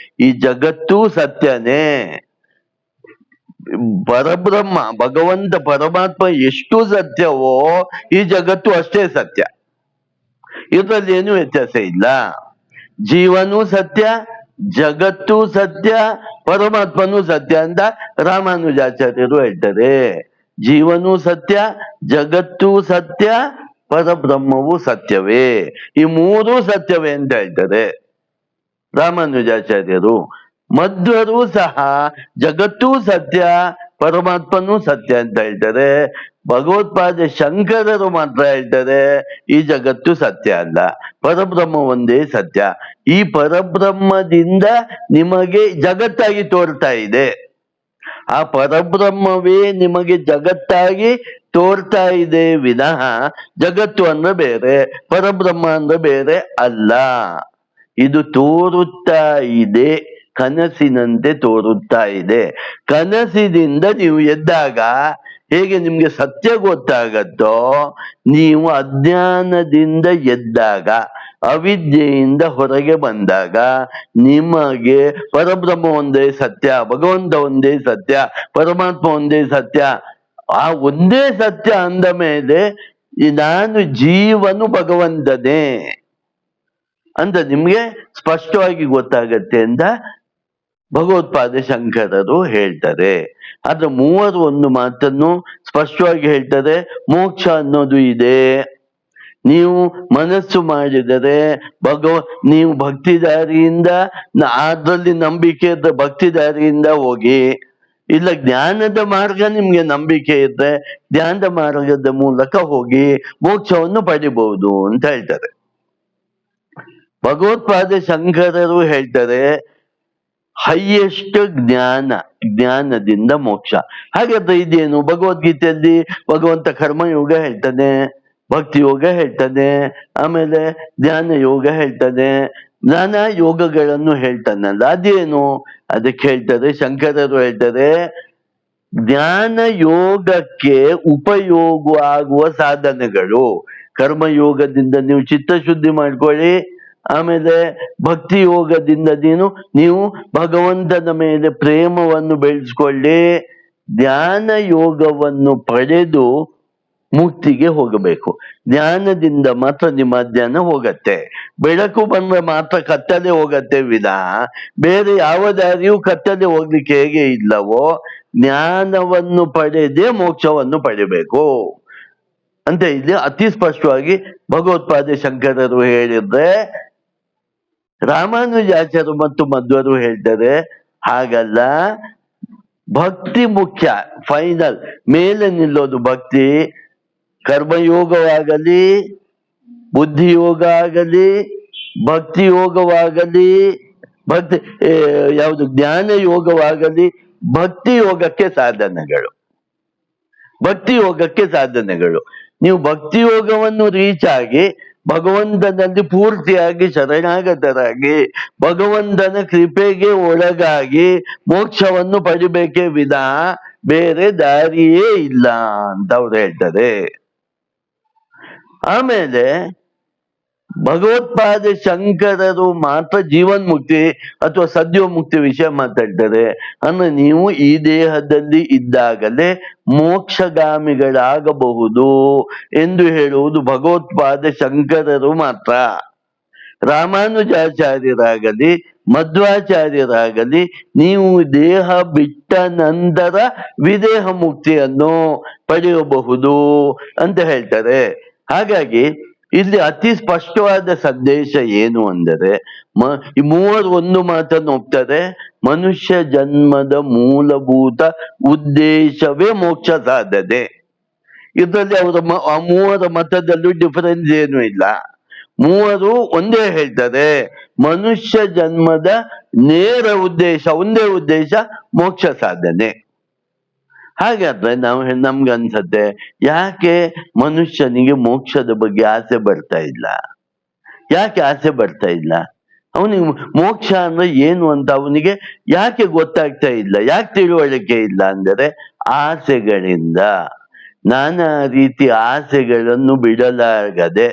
ಈ ಜಗತ್ತೂ ಸತ್ಯನೇ, ಪರಬ್ರಹ್ಮ ಭಗವಂತ ಪರಮಾತ್ಮ ಎಷ್ಟು ಸತ್ಯವೋ ಈ ಜಗತ್ತು ಅಷ್ಟೇ ಸತ್ಯ, ಇದರಲ್ಲಿ ಏನು ವ್ಯತ್ಯಾಸ ಇಲ್ಲ. ಜೀವನೂ ಸತ್ಯ, ಜಗತ್ತೂ ಸತ್ಯ, ಪರಮಾತ್ಮನೂ ಸತ್ಯ ಅಂತ ರಾಮಾನುಜಾಚಾರ್ಯರು ಹೇಳ್ತಾರೆ. ಜೀವನೂ ಸತ್ಯ, ಜಗತ್ತೂ ಸತ್ಯ, ಪರಬ್ರಹ್ಮವೂ ಸತ್ಯವೇ, ಈ ಮೂರೂ ಸತ್ಯವೇ ಅಂತ ಹೇಳ್ತಾರೆ ರಾಮಾನುಜಾಚಾರ್ಯರು. ಮಧ್ವರು ಸಹ ಜಗತ್ತೂ ಸತ್ಯ, ಪರಮಾತ್ಮನೂ ಸತ್ಯ ಅಂತ ಹೇಳ್ತಾರೆ. ಭಗವತ್ಪಾದ ಶಂಕರರು ಮಾತ್ರ ಹೇಳ್ತಾರೆ ಈ ಜಗತ್ತು ಸತ್ಯ ಅಲ್ಲ, ಪರಬ್ರಹ್ಮ ಒಂದೇ ಸತ್ಯ. ಈ ಪರಬ್ರಹ್ಮದಿಂದ ನಿಮಗೆ ಜಗತ್ತಾಗಿ ತೋರ್ತಾ ಇದೆ, ಆ ಪರಬ್ರಹ್ಮವೇ ನಿಮಗೆ ಜಗತ್ತಾಗಿ ತೋರ್ತಾ ಇದೆ ವಿನಃ ಜಗತ್ತು ಅಂದ್ರೆ ಬೇರೆ, ಪರಬ್ರಹ್ಮ ಅಂದ್ರೆ ಬೇರೆ ಅಲ್ಲ. ಇದು ತೋರುತ್ತಾ ಇದೆ, ಕನಸಿನಂತೆ ತೋರುತ್ತಾ ಇದೆ. ಕನಸಿನಿಂದ ನೀವು ಎದ್ದಾಗ ಹೇಗೆ ನಿಮ್ಗೆ ಸತ್ಯ ಗೊತ್ತಾಗತ್ತೋ, ನೀವು ಅಜ್ಞಾನದಿಂದ ಎದ್ದಾಗ, ಅವಿದ್ಯೆಯಿಂದ ಹೊರಗೆ ಬಂದಾಗ ನಿಮಗೆ ಪರಬ್ರಹ್ಮ ಒಂದೇ ಸತ್ಯ, ಭಗವಂತ ಒಂದೇ ಸತ್ಯ, ಪರಮಾತ್ಮ ಒಂದೇ ಸತ್ಯ, ಆ ಒಂದೇ ಸತ್ಯ ಅಂದ ಮೇಲೆ ನಾನು ಜೀವನು ಭಗವಂತನೇ ಅಂತ ನಿಮ್ಗೆ ಸ್ಪಷ್ಟವಾಗಿ ಗೊತ್ತಾಗತ್ತೆ ಅಂತ ಭಗವತ್ಪಾದ ಶಂಕರರು ಹೇಳ್ತಾರೆ. ಆದ್ರೆ ಮೂವರು ಒಂದು ಮಾತನ್ನು ಸ್ಪಷ್ಟವಾಗಿ ಹೇಳ್ತಾರೆ, ಮೋಕ್ಷ ಅನ್ನೋದು ಇದೆ. ನೀವು ಮನಸ್ಸು ಮಾಡಿದರೆ ನೀವು ಭಕ್ತಿದಾರಿಯಿಂದ, ಅದ್ರಲ್ಲಿ ನಂಬಿಕೆ ಇದ್ರೆ ಭಕ್ತಿದಾರಿಯಿಂದ ಹೋಗಿ, ಇಲ್ಲ ಜ್ಞಾನದ ಮಾರ್ಗ ನಿಮ್ಗೆ ನಂಬಿಕೆ ಇದ್ರೆ ಜ್ಞಾನದ ಮಾರ್ಗದ ಮೂಲಕ ಹೋಗಿ ಮೋಕ್ಷವನ್ನು ಪಡಿಬಹುದು ಅಂತ ಹೇಳ್ತಾರೆ. ಭಗವತ್ಪಾದ ಶಂಕರರು ಹೇಳ್ತಾರೆ ಹೈಯೆಸ್ಟ್ ಜ್ಞಾನದಿಂದ ಮೋಕ್ಷ. ಹಾಗಾದ್ರೆ ಇದೇನು, ಭಗವದ್ಗೀತೆಯಲ್ಲಿ ಭಗವಂತ ಕರ್ಮಯೋಗ ಹೇಳ್ತಾನೆ, ಭಕ್ತಿ ಯೋಗ ಹೇಳ್ತಾನೆ, ಆಮೇಲೆ ಜ್ಞಾನ ಯೋಗ ಹೇಳ್ತಾನೆ, ನಾನಾ ಯೋಗಗಳನ್ನು ಹೇಳ್ತಾನಲ್ಲ, ಅದೇನು? ಅದಕ್ಕೆ ಹೇಳ್ತಾರೆ ಶಂಕರರು ಹೇಳ್ತಾರೆ, ಜ್ಞಾನ ಯೋಗಕ್ಕೆ ಉಪಯೋಗ ಆಗುವ ಸಾಧನೆಗಳು. ಕರ್ಮಯೋಗದಿಂದ ನೀವು ಚಿತ್ತಶುದ್ಧಿ ಮಾಡ್ಕೊಳ್ಳಿ, ಆಮೇಲೆ ಭಕ್ತಿ ಯೋಗದಿಂದ ನೀವು ಭಗವಂತನ ಮೇಲೆ ಪ್ರೇಮವನ್ನು ಬೆಳೆಸ್ಕೊಳ್ಳಿ, ಧ್ಯಾನ ಯೋಗವನ್ನು ಪಡೆದು ಮುಕ್ತಿಗೆ ಹೋಗಬೇಕು. ಜ್ಞಾನದಿಂದ ಮಾತ್ರ ನಿಮ್ಮ ಜ್ಞಾನ ಹೋಗತ್ತೆ, ಬೆಳಕು ಬಂದ್ರೆ ಮಾತ್ರ ಕತ್ತಲೆ ಹೋಗತ್ತೆ ವಿನಃ ಬೇರೆ ಯಾವ ದಾರಿಯೂ ಕತ್ತಲೆ ಹೋಗ್ಲಿಕ್ಕೆ ಹೇಗೆ ಇಲ್ಲವೋ, ಜ್ಞಾನವನ್ನು ಪಡೆದೇ ಮೋಕ್ಷವನ್ನು ಪಡಿಬೇಕು ಅಂತ ಇಲ್ಲಿ ಅತಿ ಸ್ಪಷ್ಟವಾಗಿ ಭಗವತ್ಪಾದ ಶಂಕರರು ಹೇಳಿದ್ರೆ, ರಾಮಾನುಜಾಚಾರ್ಯರು ಮತ್ತು ಮಧ್ವರು ಹೇಳ್ತಾರೆ ಹಾಗಲ್ಲ, ಭಕ್ತಿ ಮುಖ್ಯ, ಫೈನಲ್ ಮೇಲೆ ನಿಲ್ಲೋದು ಭಕ್ತಿ. ಕರ್ಮಯೋಗವಾಗಲಿ, ಬುದ್ಧಿಯೋಗ ಆಗಲಿ, ಭಕ್ತಿ ಯೋಗವಾಗಲಿ, ಯಾವುದು ಜ್ಞಾನ ಯೋಗವಾಗಲಿ, ಭಕ್ತಿ ಯೋಗಕ್ಕೆ ಸಾಧನೆಗಳು, ಭಕ್ತಿ ಯೋಗಕ್ಕೆ ಸಾಧನೆಗಳು. ನೀವು ಭಕ್ತಿ ಯೋಗವನ್ನು ರೀಚ್ ಆಗಿ ಭಗವಂತನಲ್ಲಿ ಪೂರ್ತಿಯಾಗಿ ಶರಣಾಗತರಾಗಿ ಭಗವಂತನ ಕೃಪೆಗೆ ಒಳಗಾಗಿ ಮೋಕ್ಷವನ್ನು ಪಡಿಬೇಕೇ ವಿನಃ ಬೇರೆ ದಾರಿಯೇ ಇಲ್ಲ ಅಂತ ಅವ್ರು ಹೇಳ್ತಾರೆ. ಆಮೇಲೆ ಭಗವತ್ಪಾದ ಶಂಕರರು ಮಾತ್ರ ಜೀವನ್ಮುಕ್ತಿ ಅಥವಾ ಸದ್ಯೋಮುಕ್ತಿ ವಿಷಯ ಮಾತಾಡ್ತಾರೆ. ಅಂದ್ರೆ ನೀವು ಈ ದೇಹದಲ್ಲಿ ಇದ್ದಾಗಲೇ ಮೋಕ್ಷಗಾಮಿಗಳಾಗಬಹುದು ಎಂದು ಹೇಳುವುದು ಭಗವತ್ಪಾದ ಶಂಕರರು ಮಾತ್ರ. ರಾಮಾನುಜಾಚಾರ್ಯರಾಗಲಿ ಮಧ್ವಾಚಾರ್ಯರಾಗಲಿ ನೀವು ದೇಹ ಬಿಟ್ಟ ನಂತರ ವಿದೇಹ ಮುಕ್ತಿಯನ್ನು ಪಡೆಯಬಹುದು ಅಂತ ಹೇಳ್ತಾರೆ. ಹಾಗಾಗಿ ಇಲ್ಲಿ ಅತಿ ಸ್ಪಷ್ಟವಾದ ಸಂದೇಶ ಏನು ಅಂದರೆ ಈ ಮೂವರು ಒಂದು ಮಾತನ್ನು ಒಪ್ತಾರೆ, ಮನುಷ್ಯ ಜನ್ಮದ ಮೂಲಭೂತ ಉದ್ದೇಶವೇ ಮೋಕ್ಷ ಸಾಧನೆ. ಇದರಲ್ಲಿ ಅವರ ಆ ಮೂವರ ಮತದಲ್ಲೂ ಡಿಫರೆನ್ಸ್ ಏನು ಇಲ್ಲ. ಮೂವರು ಒಂದೇ ಹೇಳ್ತಾರೆ, ಮನುಷ್ಯ ಜನ್ಮದ ನೇರ ಉದ್ದೇಶ, ಒಂದೇ ಉದ್ದೇಶ ಮೋಕ್ಷ ಸಾಧನೆ. ಹಾಗಾದ್ರೆ ನಮ್ಗೆ ಅನ್ಸತ್ತೆ, ಯಾಕೆ ಮನುಷ್ಯನಿಗೆ ಮೋಕ್ಷದ ಬಗ್ಗೆ ಆಸೆ ಬರ್ತಾ ಇಲ್ಲ? ಯಾಕೆ ಆಸೆ ಬರ್ತಾ ಇಲ್ಲ? ಅವನಿಗೆ ಮೋಕ್ಷ ಅಂದ್ರೆ ಏನು ಅಂತ ಅವನಿಗೆ ಯಾಕೆ ಗೊತ್ತಾಗ್ತಾ ಇಲ್ಲ? ಯಾಕೆ ತಿಳುವಳಿಕೆ ಇಲ್ಲ ಅಂದರೆ ಆಸೆಗಳಿಂದ. ನಾನಾ ರೀತಿ ಆಸೆಗಳನ್ನು ಬಿಡಲಾಗದೆ,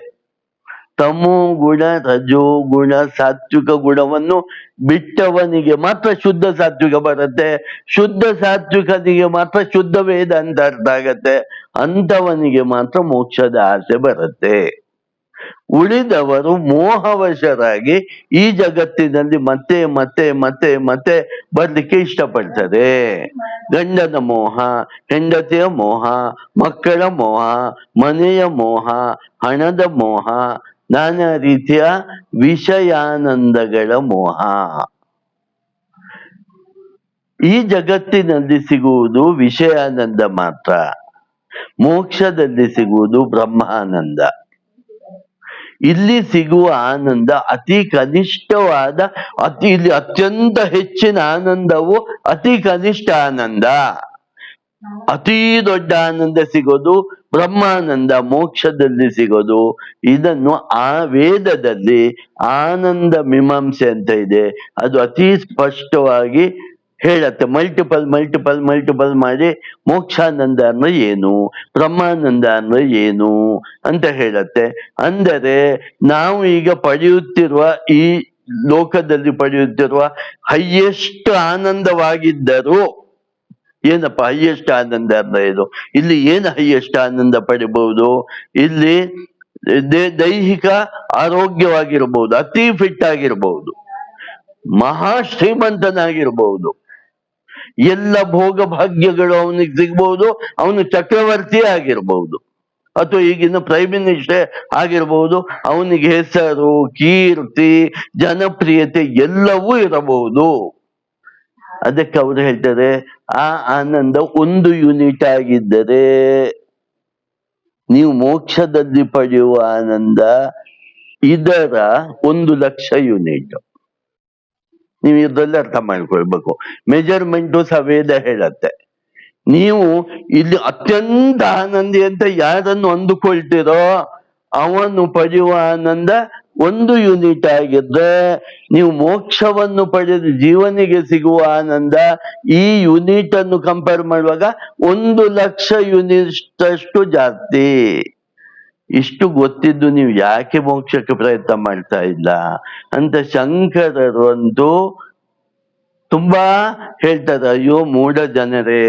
ತಮೋ ಗುಣ, ರಜೋ ಗುಣ, ಸಾತ್ವಿಕ ಗುಣವನ್ನು ಬಿಟ್ಟವನಿಗೆ ಮಾತ್ರ ಶುದ್ಧ ಸಾತ್ವಿಕ ಬರುತ್ತೆ. ಶುದ್ಧ ಸಾತ್ವಿಕನಿಗೆ ಮಾತ್ರ ಶುದ್ಧ ವೇದಾಂತ ಅರ್ಥ ಆಗತ್ತೆ. ಅಂಥವನಿಗೆ ಮಾತ್ರ ಮೋಕ್ಷದ ಆಸೆ ಬರುತ್ತೆ. ಉಳಿದವರು ಮೋಹವಶರಾಗಿ ಈ ಜಗತ್ತಿನಲ್ಲಿ ಮತ್ತೆ ಮತ್ತೆ ಮತ್ತೆ ಮತ್ತೆ ಬರ್ಲಿಕ್ಕೆ ಇಷ್ಟಪಡ್ತಾರೆ. ಗಂಡನ ಮೋಹ, ಹೆಂಡತಿಯ ಮೋಹ, ಮಕ್ಕಳ ಮೋಹ, ಮನೆಯ ಮೋಹ, ಹಣದ ಮೋಹ, ನಾನಾ ರೀತಿಯ ವಿಷಯಾನಂದಗಳ ಮೋಹ. ಈ ಜಗತ್ತಿನಲ್ಲಿ ಸಿಗುವುದು ವಿಷಯಾನಂದ ಮಾತ್ರ, ಮೋಕ್ಷದಲ್ಲಿ ಸಿಗುವುದು ಬ್ರಹ್ಮಾನಂದ. ಇಲ್ಲಿ ಸಿಗುವ ಆನಂದ ಅತಿ ಕನಿಷ್ಠವಾದ, ಇಲ್ಲಿ ಅತ್ಯಂತ ಹೆಚ್ಚಿನ ಆನಂದವು ಅತಿ ಕನಿಷ್ಠ ಆನಂದ. ಅತೀ ದೊಡ್ಡ ಆನಂದ ಸಿಗೋದು ಬ್ರಹ್ಮಾನಂದ, ಮೋಕ್ಷದಲ್ಲಿ ಸಿಗೋದು. ಇದನ್ನು ಆ ವೇದದಲ್ಲಿ ಆನಂದ ಮೀಮಾಂಸೆ ಅಂತ ಇದೆ, ಅದು ಅತಿ ಸ್ಪಷ್ಟವಾಗಿ ಹೇಳತ್ತೆ. ಮಲ್ಟಿಪಲ್ ಮಲ್ಟಿಪಲ್ ಮಲ್ಟಿಪಲ್ ಮಾಡಿ ಮೋಕ್ಷಾನಂದ ಅಂದ್ರೆ ಏನು, ಬ್ರಹ್ಮಾನಂದ ಅಂದ್ರೆ ಏನು ಅಂತ ಹೇಳತ್ತೆ. ಅಂದರೆ ನಾವು ಈಗ ಪಡೆಯುತ್ತಿರುವ ಈ ಲೋಕದಲ್ಲಿ ಪಡೆಯುತ್ತಿರುವ ಹೈಯೆಸ್ಟ್ ಆನಂದವಾಗಿದ್ದರೂ, ಏನಪ್ಪ ಹೈಯೆಸ್ಟ್ ಆನಂದ ಅಂದ್ರೆ ಇದು? ಇಲ್ಲಿ ಏನು ಹೈಯೆಸ್ಟ್ ಆನಂದ ಪಡಿಬಹುದು? ಇಲ್ಲಿ ದೈಹಿಕ ಆರೋಗ್ಯವಾಗಿರ್ಬಹುದು, ಅತಿ ಫಿಟ್ ಆಗಿರ್ಬಹುದು, ಮಹಾ ಶ್ರೀಮಂತನಾಗಿರ್ಬಹುದು, ಎಲ್ಲ ಭೋಗ ಭಾಗ್ಯಗಳು ಅವನಿಗೆ ಸಿಗ್ಬಹುದು, ಅವನು ಚಕ್ರವರ್ತಿ ಆಗಿರ್ಬಹುದು, ಅಥವಾ ಈಗಿನ ಪ್ರೈಮ್ ಮಿನಿಸ್ಟರ್ ಆಗಿರ್ಬಹುದು. ಅವನಿಗೆ ಹೆಸರು, ಕೀರ್ತಿ, ಜನಪ್ರಿಯತೆ ಎಲ್ಲವೂ ಇರಬಹುದು. ಅದಕ್ಕೆ ಅವರು ಹೇಳ್ತಾರೆ, ಆ ಆನಂದ ಒಂದು ಯೂನಿಟ್ ಆಗಿದ್ದರೆ ನೀವು ಮೋಕ್ಷದಲ್ಲಿ ಪಡೆಯುವ ಆನಂದ ಇದರ 1,00,000 ಯೂನಿಟ್. ನೀವು ಇದರಲ್ಲಿ ಅರ್ಥ ಮಾಡ್ಕೊಳ್ಬೇಕು. ಮೆಜರ್ಮೆಂಟು ಸವೇದ ಹೇಳತ್ತೆ. ನೀವು ಇಲ್ಲಿ ಅತ್ಯಂತ ಆನಂದಿ ಅಂತ ಯಾರನ್ನು ಅಂದುಕೊಳ್ತೀರೋ ಅವನು ಪಡೆಯುವ ಆನಂದ 1 ಯೂನಿಟ್ ಆಗಿದ್ರೆ, ನೀವು ಮೋಕ್ಷವನ್ನು ಪಡೆದು ಜೀವನಿಗೆ ಸಿಗುವ ಆನಂದ ಈ ಯೂನಿಟ್ ಅನ್ನು ಕಂಪೇರ್ ಮಾಡುವಾಗ 1,00,000 ಯೂನಿಟ್ ಅಷ್ಟು ಜಾಸ್ತಿ. ಇಷ್ಟು ಗೊತ್ತಿದ್ದು ನೀವು ಯಾಕೆ ಮೋಕ್ಷಕ್ಕೆ ಪ್ರಯತ್ನ ಮಾಡ್ತಾ ಇಲ್ಲ ಅಂತ ಶಂಕರರು ಅಂತೂ ತುಂಬಾ ಹೇಳ್ತಾರೆ. ಅಯ್ಯೋ ಮೂಢ ಜನರೇ,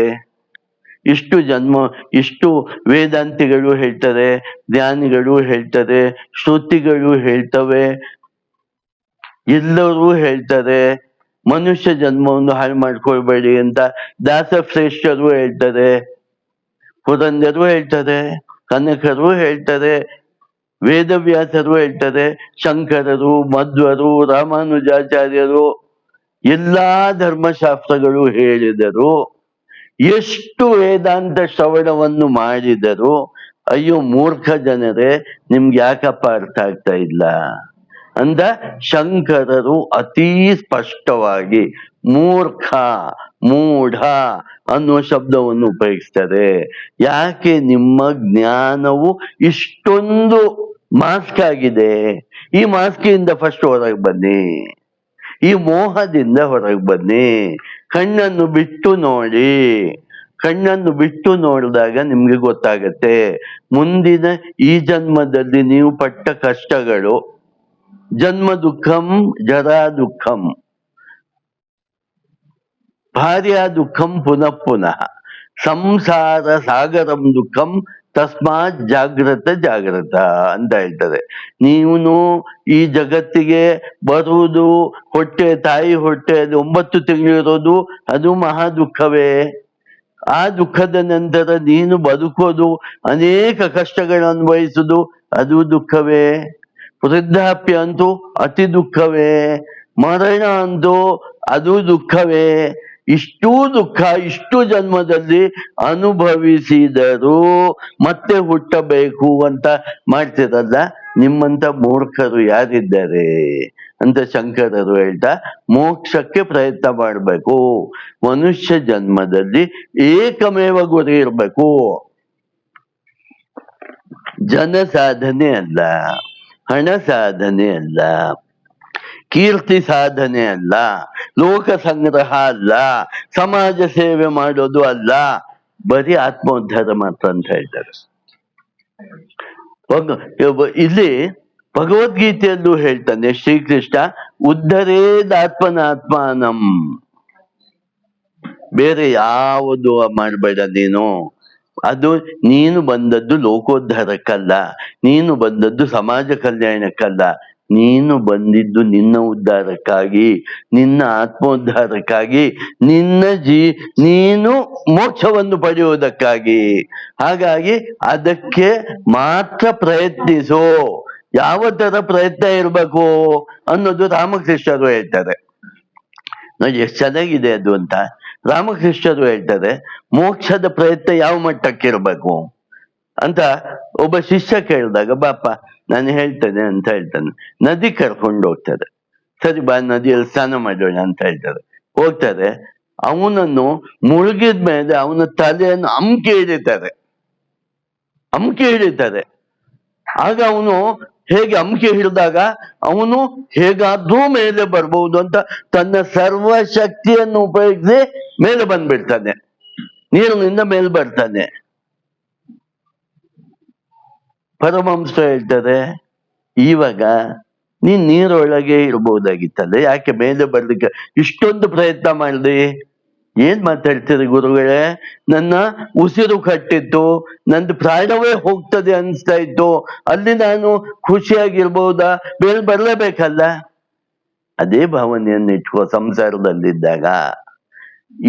ಇಷ್ಟು ವೇದಾಂತಿಗಳು ಹೇಳ್ತಾರೆ, ಜ್ಞಾನಿಗಳು ಹೇಳ್ತಾರೆ, ಶ್ರುತಿಗಳು ಹೇಳ್ತವೆ, ಎಲ್ಲರೂ ಹೇಳ್ತಾರೆ ಮನುಷ್ಯ ಜನ್ಮವನ್ನು ಹಾಳು ಮಾಡ್ಕೊಳ್ಬೇಡಿ ಅಂತ. ದಾಸಶ್ರೇಷ್ಠರು ಹೇಳ್ತಾರೆ, ಪುರಂದರು ಹೇಳ್ತಾರೆ, ಕನಕರು ಹೇಳ್ತಾರೆ, ವೇದವ್ಯಾಸರು ಹೇಳ್ತಾರೆ, ಶಂಕರರು, ಮಧ್ವರು, ರಾಮಾನುಜಾಚಾರ್ಯರು, ಎಲ್ಲಾ ಧರ್ಮಶಾಸ್ತ್ರಗಳು ಹೇಳಿದರು. ಎಷ್ಟು ವೇದಾಂತ ಶ್ರವಣವನ್ನು ಮಾಡಿದರು. ಅಯ್ಯೋ ಮೂರ್ಖ ಜನರೇ, ನಿಮ್ಗೆ ಯಾಕಪ್ಪ ಅರ್ಥ ಆಗ್ತಾ ಇಲ್ಲ ಅಂದ ಶಂಕರರು ಅತೀ ಸ್ಪಷ್ಟವಾಗಿ ಮೂರ್ಖ, ಮೂಢ ಅನ್ನುವ ಶಬ್ದವನ್ನು ಉಪಯೋಗಿಸ್ತಾರೆ. ಯಾಕೆ ನಿಮ್ಮ ಜ್ಞಾನವು ಇಷ್ಟೊಂದು ಮಾಸ್ಕ್ ಆಗಿದೆ? ಈ ಮಾಸ್ಕಿಂದ ಫಸ್ಟ್ ಹೊರಗೆ ಬನ್ನಿ, ಈ ಮೋಹದಿಂದ ಹೊರಗೆ ಬನ್ನಿ. ಕಣ್ಣನ್ನು ಬಿಟ್ಟು ನೋಡಿ. ಕಣ್ಣನ್ನು ಬಿಟ್ಟು ನೋಡಿದಾಗ ನಿಮ್ಗೆ ಗೊತ್ತಾಗತ್ತೆ ಮುಂದಿನ ಈ ಜನ್ಮದಲ್ಲಿ ನೀವು ಪಟ್ಟ ಕಷ್ಟಗಳು. ಜನ್ಮ ದುಃಖಂ, ಜರಾ ದುಃಖಂ, ಭಾರ್ಯಾ ದುಃಖಂ ಪುನಃ ಪುನಃ, ಸಂಸಾರ ಸಾಗರಂ ದುಃಖಂ ತಸ್ಮಾತ್ ಜಾಗ್ರತ ಜಾಗ್ರತ ಅಂತ ಹೇಳ್ತಾರೆ. ನೀನು ಈ ಜಗತ್ತಿಗೆ ಬರುವುದು, ತಾಯಿ ಹೊಟ್ಟೆಯಲ್ಲಿ 9 ತಿಂಗಳಿರೋದು, ಅದು ಮಹಾ ದುಃಖವೇ. ಆ ದುಃಖದ ನಂತರ ನೀನು ಬದುಕೋದು, ಅನೇಕ ಕಷ್ಟಗಳನ್ನು ಅನುಭವಿಸುವುದು, ಅದು ದುಃಖವೇ. ವೃದ್ಧಾಪ್ಯ ಅಂತೂ ಅತಿ ದುಃಖವೇ. ಮರಣ ಅಂತೂ ಅದು ದುಃಖವೇ. ಇಷ್ಟೂ ದುಃಖ ಇಷ್ಟು ಜನ್ಮದಲ್ಲಿ ಅನುಭವಿಸಿದರೂ ಮತ್ತೆ ಹುಟ್ಟಬೇಕು ಅಂತ ಮಾಡ್ತಿರಲ್ಲ, ನಿಮ್ಮಂತ ಮೂರ್ಖರು ಯಾರಿದ್ದಾರೆ ಅಂತ ಶಂಕರರು ಹೇಳ್ತಾ, ಮೋಕ್ಷಕ್ಕೆ ಪ್ರಯತ್ನ ಮಾಡಬೇಕು. ಮನುಷ್ಯ ಜನ್ಮದಲ್ಲಿ ಏಕಮೇವ ಗುರಿ ಇರ್ಬೇಕು. ಜನ ಸಾಧನೆ ಅಲ್ಲ, ಹಣ ಸಾಧನೆ ಅಲ್ಲ, ಕೀರ್ತಿ ಸಾಧನೆ ಅಲ್ಲ, ಲೋಕ ಸಂಗ್ರಹ ಅಲ್ಲ, ಸಮಾಜ ಸೇವೆ ಮಾಡೋದು ಅಲ್ಲ, ಬರೀ ಆತ್ಮೋದ್ಧಾರ ಮಾತ್ರ ಅಂತ ಹೇಳ್ತಾರೆ. ಇಲ್ಲಿ ಭಗವದ್ಗೀತೆಯಲ್ಲೂ ಹೇಳ್ತಾನೆ ಶ್ರೀಕೃಷ್ಣ, ಉದ್ಧರೇದಾತ್ಮನಾತ್ಮಾನಂ. ಬೇರೆ ಯಾವುದು ಮಾಡಬೇಡ ನೀನು. ಅದು ನೀನು ಬಂದದ್ದು ಲೋಕೋದ್ಧಾರಕ್ಕಲ್ಲ, ನೀನು ಬಂದದ್ದು ಸಮಾಜ ಕಲ್ಯಾಣಕ್ಕಲ್ಲ, ನೀನು ಬಂದಿದ್ದು ನಿನ್ನ ಉದ್ಧಾರಕ್ಕಾಗಿ, ನಿನ್ನ ಆತ್ಮೋದ್ಧಾರಕ್ಕಾಗಿ, ನೀನು ಮೋಕ್ಷವನ್ನು ಪಡೆಯುವುದಕ್ಕಾಗಿ. ಹಾಗಾಗಿ ಅದಕ್ಕೆ ಮಾತ್ರ ಪ್ರಯತ್ನಿಸೋ. ಯಾವ ತರ ಪ್ರಯತ್ನ ಇರಬೇಕು ಅನ್ನೋದು ರಾಮಕೃಷ್ಣರು ಹೇಳ್ತಾರೆ. ನೋಡಿ ಎಷ್ಟು ಚೆನ್ನಾಗಿದೆ ಅದು ಅಂತ. ರಾಮಕೃಷ್ಣರು ಹೇಳ್ತಾರೆ, ಮೋಕ್ಷದ ಪ್ರಯತ್ನ ಯಾವ ಮಟ್ಟಕ್ಕೆ ಇರಬೇಕು ಅಂತ. ಒಬ್ಬ ಶಿಷ್ಯ ಕೇಳಿದಾಗ, ಬಾಪ ನಾನು ಹೇಳ್ತೇನೆ ಅಂತ ಹೇಳ್ತಾನೆ. ನದಿ ಕರ್ಕೊಂಡು ಹೋಗ್ತಾರೆ. ಸರಿ ಬಾ ನದಿಯಲ್ಲಿ ಸ್ನಾನ ಮಾಡೋಣ ಅಂತ ಹೇಳ್ತಾರೆ. ಹೋಗ್ತಾರೆ. ಅವನನ್ನು ಮುಳುಗಿದ ಮೇಲೆ ಅವನ ತಲೆಯನ್ನು ಅಮ್ಕಿ ಹಿಡಿತಾರೆ. ಆಗ ಅವನು ಹೇಗೆ ಅಮ್ಕಿ ಹಿಡಿದಾಗ ಅವನು ಹೇಗಾದ್ರೂ ಮೇಲೆ ಬರ್ಬಹುದು ಅಂತ ತನ್ನ ಸರ್ವ ಶಕ್ತಿಯನ್ನು ಉಪಯೋಗಿಸಿ ಮೇಲೆ ಬಂದ್ಬಿಡ್ತಾನೆ, ನೀರಿನಿಂದ ಮೇಲೆ ಬರ್ತಾನೆ. ಪರಮಹಂಸ ಹೇಳ್ತಾರೆ, ಇವಾಗ ನೀನ್ ನೀರೊಳಗೆ ಇರ್ಬೋದಾಗಿತ್ತಲ್ಲ, ಯಾಕೆ ಮೇಲೆ ಬರ್ಲಿಕ್ಕೆ ಇಷ್ಟೊಂದು ಪ್ರಯತ್ನ ಮಾಡ್ದಿ? ಏನ್ ಮಾತಾಡ್ತೀರಿ ಗುರುಗಳೇ, ನನ್ನ ಉಸಿರು ಕಟ್ಟಿತ್ತು, ನಂದು ಪ್ರಾಣವೇ ಹೋಗ್ತದೆ ಅನ್ಸ್ತಾ ಇತ್ತು, ಅಲ್ಲಿ ನಾನು ಖುಷಿಯಾಗಿರ್ಬೋದಾ? ಮೇಲೆ ಬರ್ಲೇಬೇಕಲ್ಲ. ಅದೇ ಭಾವನೆಯನ್ನು ಇಟ್ಕೋ ಸಂಸಾರದಲ್ಲಿದ್ದಾಗ.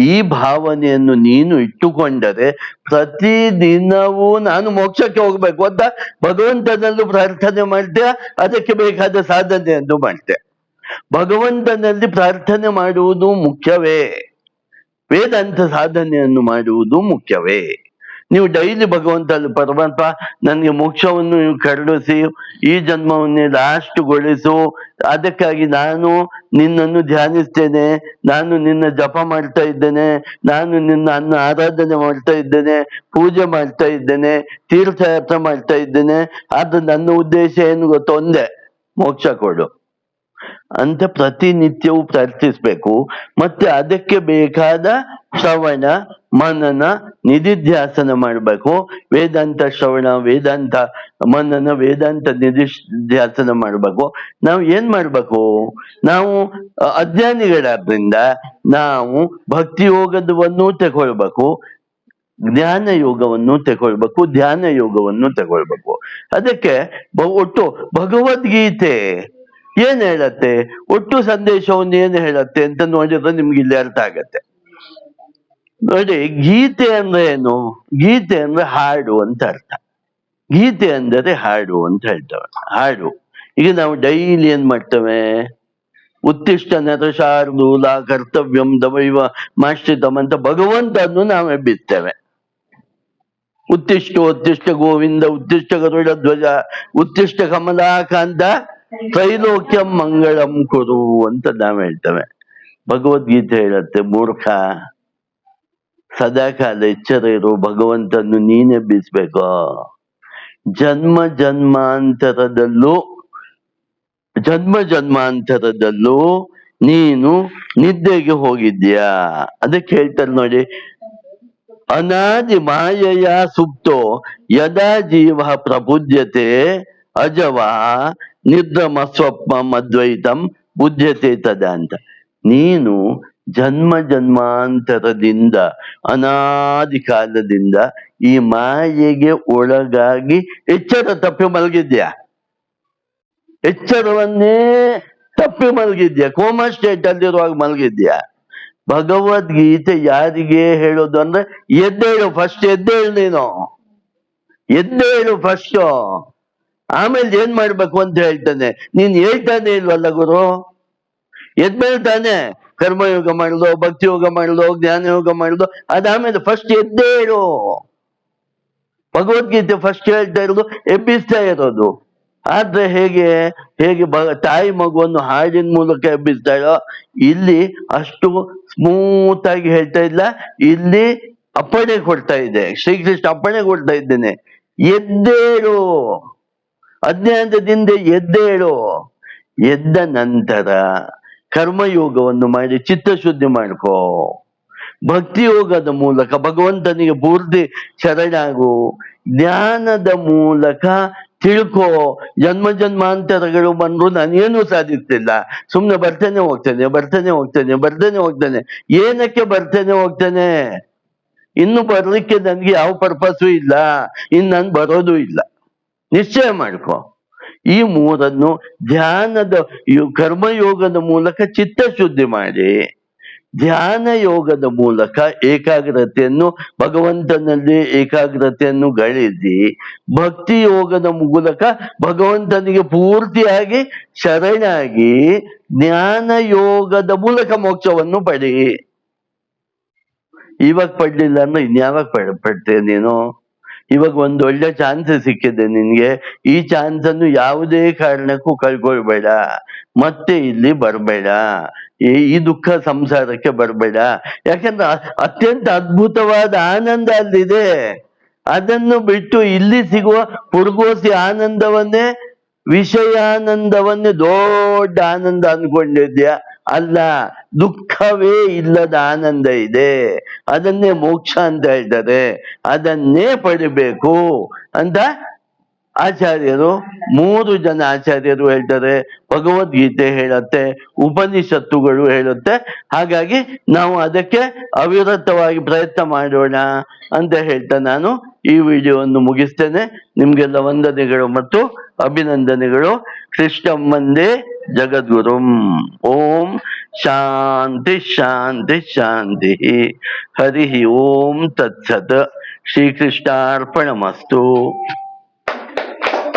ಈ ಭಾವನೆಯನ್ನು ನೀನು ಇಟ್ಟುಕೊಂಡರೆ ಪ್ರತಿದಿನವೂ ನಾನು ಮೋಕ್ಷಕ್ಕೆ ಹೋಗ್ಬೇಕು ಅಂತ ಭಗವಂತನಲ್ಲೂ ಪ್ರಾರ್ಥನೆ ಮಾಡ್ತೀಯ, ಅದಕ್ಕೆ ಬೇಕಾದ ಸಾಧನೆಯನ್ನು ಮಾಡ್ತೀಯ. ಭಗವಂತನಲ್ಲಿ ಪ್ರಾರ್ಥನೆ ಮಾಡುವುದು ಮುಖ್ಯವೇ, ವೇದಾಂತ ಸಾಧನೆಯನ್ನು ಮಾಡುವುದು ಮುಖ್ಯವೇ. ನೀವು ಡೈಲಿ ಭಗವಂತಲ್ಲಿ, ಪರಮಾತ್ಮ ನನಗೆ ಮೋಕ್ಷವನ್ನು ನೀವು ಕರುಣಿಸಿ, ಈ ಜನ್ಮವನ್ನೇ ಲಾಸ್ಟ್ಗೊಳಿಸು, ಅದಕ್ಕಾಗಿ ನಾನು ನಿನ್ನನ್ನು ಧ್ಯಾನಿಸ್ತೇನೆ, ನಾನು ನಿನ್ನ ಜಪ ಮಾಡ್ತಾ ಇದ್ದೇನೆ, ನಾನು ನಿನ್ನ ಆರಾಧನೆ ಮಾಡ್ತಾ ಇದ್ದೇನೆ, ಪೂಜೆ ಮಾಡ್ತಾ ಇದ್ದೇನೆ, ತೀರ್ಥಯಾತ್ರೆ ಮಾಡ್ತಾ ಇದ್ದೇನೆ, ಅದು ನನ್ನ ಉದ್ದೇಶ ಏನು ಗೊತ್ತ, ಒಂದೇ, ಮೋಕ್ಷ ಕೊಡು ಅಂತ ಪ್ರತಿನಿತ್ಯವೂ ಪ್ರಾರ್ಥಿಸ್ಬೇಕು. ಮತ್ತೆ ಅದಕ್ಕೆ ಬೇಕಾದ ಶ್ರವಣ ಮನನ ನಿಧಿಧ್ಯಾಸನ ಮಾಡಬೇಕು. ವೇದಾಂತ ಶ್ರವಣ, ವೇದಾಂತ ಮನನ, ವೇದಾಂತ ನಿಧಿಧ್ಯಾಸನ ಮಾಡಬೇಕು. ನಾವು ಏನ್ ಮಾಡ್ಬೇಕು? ನಾವು ಅಜ್ಞಾನಿಗಳಾದ್ರಿಂದ ನಾವು ಭಕ್ತಿ ಯೋಗವನ್ನು ತಗೊಳ್ಬೇಕು, ಜ್ಞಾನ ಯೋಗವನ್ನು ತಗೊಳ್ಬೇಕು, ಧ್ಯಾನ ಯೋಗವನ್ನು ತಗೊಳ್ಬೇಕು. ಅದಕ್ಕೆ ಒಟ್ಟು ಭಗವದ್ಗೀತೆ ಏನ್ ಹೇಳತ್ತೆ, ಒಟ್ಟು ಸಂದೇಶವನ್ನು ಏನು ಹೇಳತ್ತೆ ಅಂತ ನೋಡಿದ್ರೆ ನಿಮ್ಗೆ ಇಲ್ಲಿ ಅರ್ಥ ಆಗತ್ತೆ. ನೋಡಿ, ಗೀತೆ ಅಂದ್ರೆ ಏನು? ಗೀತೆ ಅಂದ್ರೆ ಹಾಡು ಅಂತ ಅರ್ಥ. ಗೀತೆ ಅಂದರೆ ಹಾಡು ಅಂತ ಹೇಳ್ತೇವೆ. ಹಾಡು. ಈಗ ನಾವು ಡೈಲಿ ಏನ್ ಮಾಡ್ತೇವೆ? ಉತ್ತಿಷ್ಟ ನರಶಾರ್ದೂಲ ಕರ್ತವ್ಯಂ ದವೈವ ಮಾಶ್ರಿತಂ ಅಂತ ಭಗವಂತನ್ನು ನಾವು ಎಬ್ಬಿಸ್ತೇವೆ. ಉತ್ತಿಷ್ಟ ಗೋವಿಂದ, ಉತ್ತಿಷ್ಟ ಗರುಡ ಧ್ವಜ, ಉತ್ತಿಷ್ಟ ಕಮಲಾಕಾಂತ, ತ್ರೈಲೋಕ್ಯಂ ಮಂಗಳಂ ಕುರು ಅಂತ ನಾವು ಹೇಳ್ತೇವೆ. ಭಗವದ್ಗೀತೆ ಹೇಳತ್ತೆ, ಮೂರ್ಖ, ಸದಾಕಾಲ ಎಚ್ಚರ ಇರು, ಭಗವಂತನ್ನು ನೀನೆಬ್ಬಿಸ್ಬೇಕು. ಜನ್ಮ ಜನ್ಮಾಂತರದಲ್ಲೂ ನೀನು ನಿದ್ದೆಗೆ ಹೋಗಿದ್ಯಾ. ಅದಕ್ಕೆ ಹೇಳ್ತಾರೆ ನೋಡಿ, ಅನಾದಿ ಮಾಯೆಯ ಸುಪ್ತೋ ಯದಾ ಜೀವ ಪ್ರಬುದ್ಯತೆ ಅಜವಾ ನಿದ್ರಮ ಸ್ವಪ್ನಂ ಅದ್ವೈತಂ ಬುದ್ಧತೆ ತದ ಅಂತ. ನೀನು ಜನ್ಮ ಜನ್ಮಾಂತರದಿಂದ ಅನಾದಿ ಕಾಲದಿಂದ ಈ ಮಾಯೆಗೆ ಒಳಗಾಗಿ ಎಚ್ಚರ ತಪ್ಪಿ ಮಲಗಿದ್ಯಾ, ಎಚ್ಚರವನ್ನೇ ತಪ್ಪಿ ಮಲಗಿದ್ಯಾ, ಕೋಮಾ ಸ್ಟೇಟ್ ಅಲ್ಲಿರುವಾಗ ಮಲಗಿದ್ಯಾ. ಭಗವದ್ಗೀತೆ ಯಾರಿಗೆ ಹೇಳೋದು ಅಂದ್ರೆ ಎದ್ದೇಳು, ಫಸ್ಟ್ ಎದ್ದೇಳು, ನೀನು ಎದ್ದೇಳು ಫಸ್ಟ್, ಆಮೇಲೆ ಏನ್ ಮಾಡ್ಬೇಕು ಅಂತ ಹೇಳ್ತಾನೆ. ನೀನ್ ಹೇಳ್ತಾನೆ ಇಲ್ವಲ್ಲ ಗುರು, ಎದ್ಮೇಲೆ ತಾನೆ ಕರ್ಮಯೋಗ ಮಾಡುದು, ಭಕ್ತಿ ಯೋಗ ಮಾಡುದು, ಜ್ಞಾನ ಯೋಗ ಮಾಡುದು, ಅದಾದ್ಮೇಲೆ ಫಸ್ಟ್ ಎದ್ದೇಳು. ಭಗವದ್ಗೀತೆ ಫಸ್ಟ್ ಹೇಳ್ತಾ ಇರೋದು ಎಬ್ಬಿಸ್ತಾ ಇರೋದು. ಆದ್ರೆ ಹೇಗೆ ಹೇಗೆ ತಾಯಿ ಮಗುವನ್ನು ಹಾಡಿನ ಮೂಲಕ ಎಬ್ಬಿಸ್ತಾಳೋ, ಇಲ್ಲಿ ಅಷ್ಟು ಸ್ಮೂತ್ ಆಗಿ ಹೇಳ್ತಾ ಇಲ್ಲ, ಇಲ್ಲಿ ಅಪ್ಪಣೆ ಕೊಡ್ತಾ ಇದೆ. ಶ್ರೀಕೃಷ್ಣ ಅಪ್ಪಣೆ ಕೊಡ್ತಾ ಇದ್ದೇನೆ, ಎದ್ದೇಳು, ಅಜ್ಞಾನದಿಂದ ಎದ್ದೇಳು. ಎದ್ದ ನಂತರ ಕರ್ಮಯೋಗವನ್ನು ಮಾಡಿ ಚಿತ್ತಶುದ್ಧಿ ಮಾಡ್ಕೋ. ಭಕ್ತಿ ಯೋಗದ ಮೂಲಕ ಭಗವಂತನಿಗೆ ಪೂರ್ತಿ ಶರಣಾಗು. ಜ್ಞಾನದ ಮೂಲಕ ತಿಳ್ಕೋ. ಜನ್ಮ ಜನ್ಮಾಂತರಗಳು ಬಂದ್ರು ನಾನೇನು ಸಾಧಿಸ್ತಿಲ್ಲ, ಸುಮ್ನೆ ಬರ್ತೇನೆ ಹೋಗ್ತೇನೆ. ಏನಕ್ಕೆ ಬರ್ತೇನೆ ಹೋಗ್ತೇನೆ? ಇನ್ನು ಬರ್ಲಿಕ್ಕೆ ನನ್ಗೆ ಯಾವ ಪರ್ಪಸು ಇಲ್ಲ, ಇನ್ನು ನಾನು ಬರೋದು ಇಲ್ಲ. ನಿಶ್ಚಯ ಮಾಡ್ಕೊ. ಈ ಮೂರನ್ನು ಧ್ಯಾನದ ಕರ್ಮಯೋಗದ ಮೂಲಕ ಚಿತ್ತಶುದ್ಧಿ ಮಾಡಿ, ಧ್ಯಾನ ಯೋಗದ ಮೂಲಕ ಏಕಾಗ್ರತೆಯನ್ನು, ಭಗವಂತನಲ್ಲಿ ಏಕಾಗ್ರತೆಯನ್ನು ಗಳಿಸಿ, ಭಕ್ತಿ ಯೋಗದ ಮೂಲಕ ಭಗವಂತನಿಗೆ ಪೂರ್ತಿಯಾಗಿ ಶರಣಾಗಿ, ಜ್ಞಾನ ಯೋಗದ ಮೂಲಕ ಮೋಕ್ಷವನ್ನು ಪಡಿ. ಇವಾಗ ಪಡ್ಲಿಲ್ಲ ಅಂದ್ರೆ ಇನ್ಯಾವಾಗ ಪಡ್ತೇನೆ ನೀನು? ಇವಾಗ ಒಂದು ಒಳ್ಳೆ ಚಾನ್ಸ್ ಸಿಕ್ಕಿದೆ ನಿನ್ಗೆ, ಈ ಚಾನ್ಸ್ ಅನ್ನು ಯಾವುದೇ ಕಾರಣಕ್ಕೂ ಕಳ್ಕೊಳ್ಬೇಡ. ಮತ್ತೆ ಇಲ್ಲಿ ಬರಬೇಡ, ಈ ದುಃಖ ಸಂಸಾರಕ್ಕೆ ಬರಬೇಡ. ಯಾಕಂದ್ರೆ ಅತ್ಯಂತ ಅದ್ಭುತವಾದ ಆನಂದ ಅಲ್ಲಿದೆ. ಅದನ್ನು ಬಿಟ್ಟು ಇಲ್ಲಿ ಸಿಗುವ ಪುರ್ಗೋಸಿ ಆನಂದವನ್ನೇ, ವಿಷಯಾನಂದವನ್ನೇ ದೊಡ್ಡ ಆನಂದ ಅನ್ಕೊಂಡಿದ್ಯಾ? ಅಲ್ಲ, ದುಃಖವೇ ಇಲ್ಲದ ಆನಂದ ಇದೆ, ಅದನ್ನೇ ಮೋಕ್ಷ ಅಂತ ಹೇಳ್ತಾರೆ. ಅದನ್ನೇ ಪಡಿಬೇಕು ಅಂತ ಆಚಾರ್ಯರು, 3 ಜನ ಆಚಾರ್ಯರು ಹೇಳ್ತಾರೆ, ಭಗವದ್ಗೀತೆ ಹೇಳುತ್ತೆ, ಉಪನಿಷತ್ತುಗಳು ಹೇಳುತ್ತೆ. ಹಾಗಾಗಿ ನಾವು ಅದಕ್ಕೆ ಅವಿರತವಾಗಿ ಪ್ರಯತ್ನ ಮಾಡೋಣ ಅಂತ ಹೇಳ್ತಾ ನಾನು ಈ ವಿಡಿಯೋವನ್ನು ಮುಗಿಸ್ತೇನೆ. ನಿಮ್ಗೆಲ್ಲ ವಂದನೆಗಳು ಮತ್ತು ಅಭಿನಂದನೆಗಳು. ಕೃಷ್ಣಂ ವಂದೇ ಜಗದ್ಗುರುಂ. ಓಂ ಶಾಂತಿ ಶಾಂತಿ ಶಾಂತಿ. ಹರಿ ಓಂ ತತ್ಸತ್. ಶ್ರೀಕೃಷ್ಣಾರ್ಪಣಮಸ್ತು.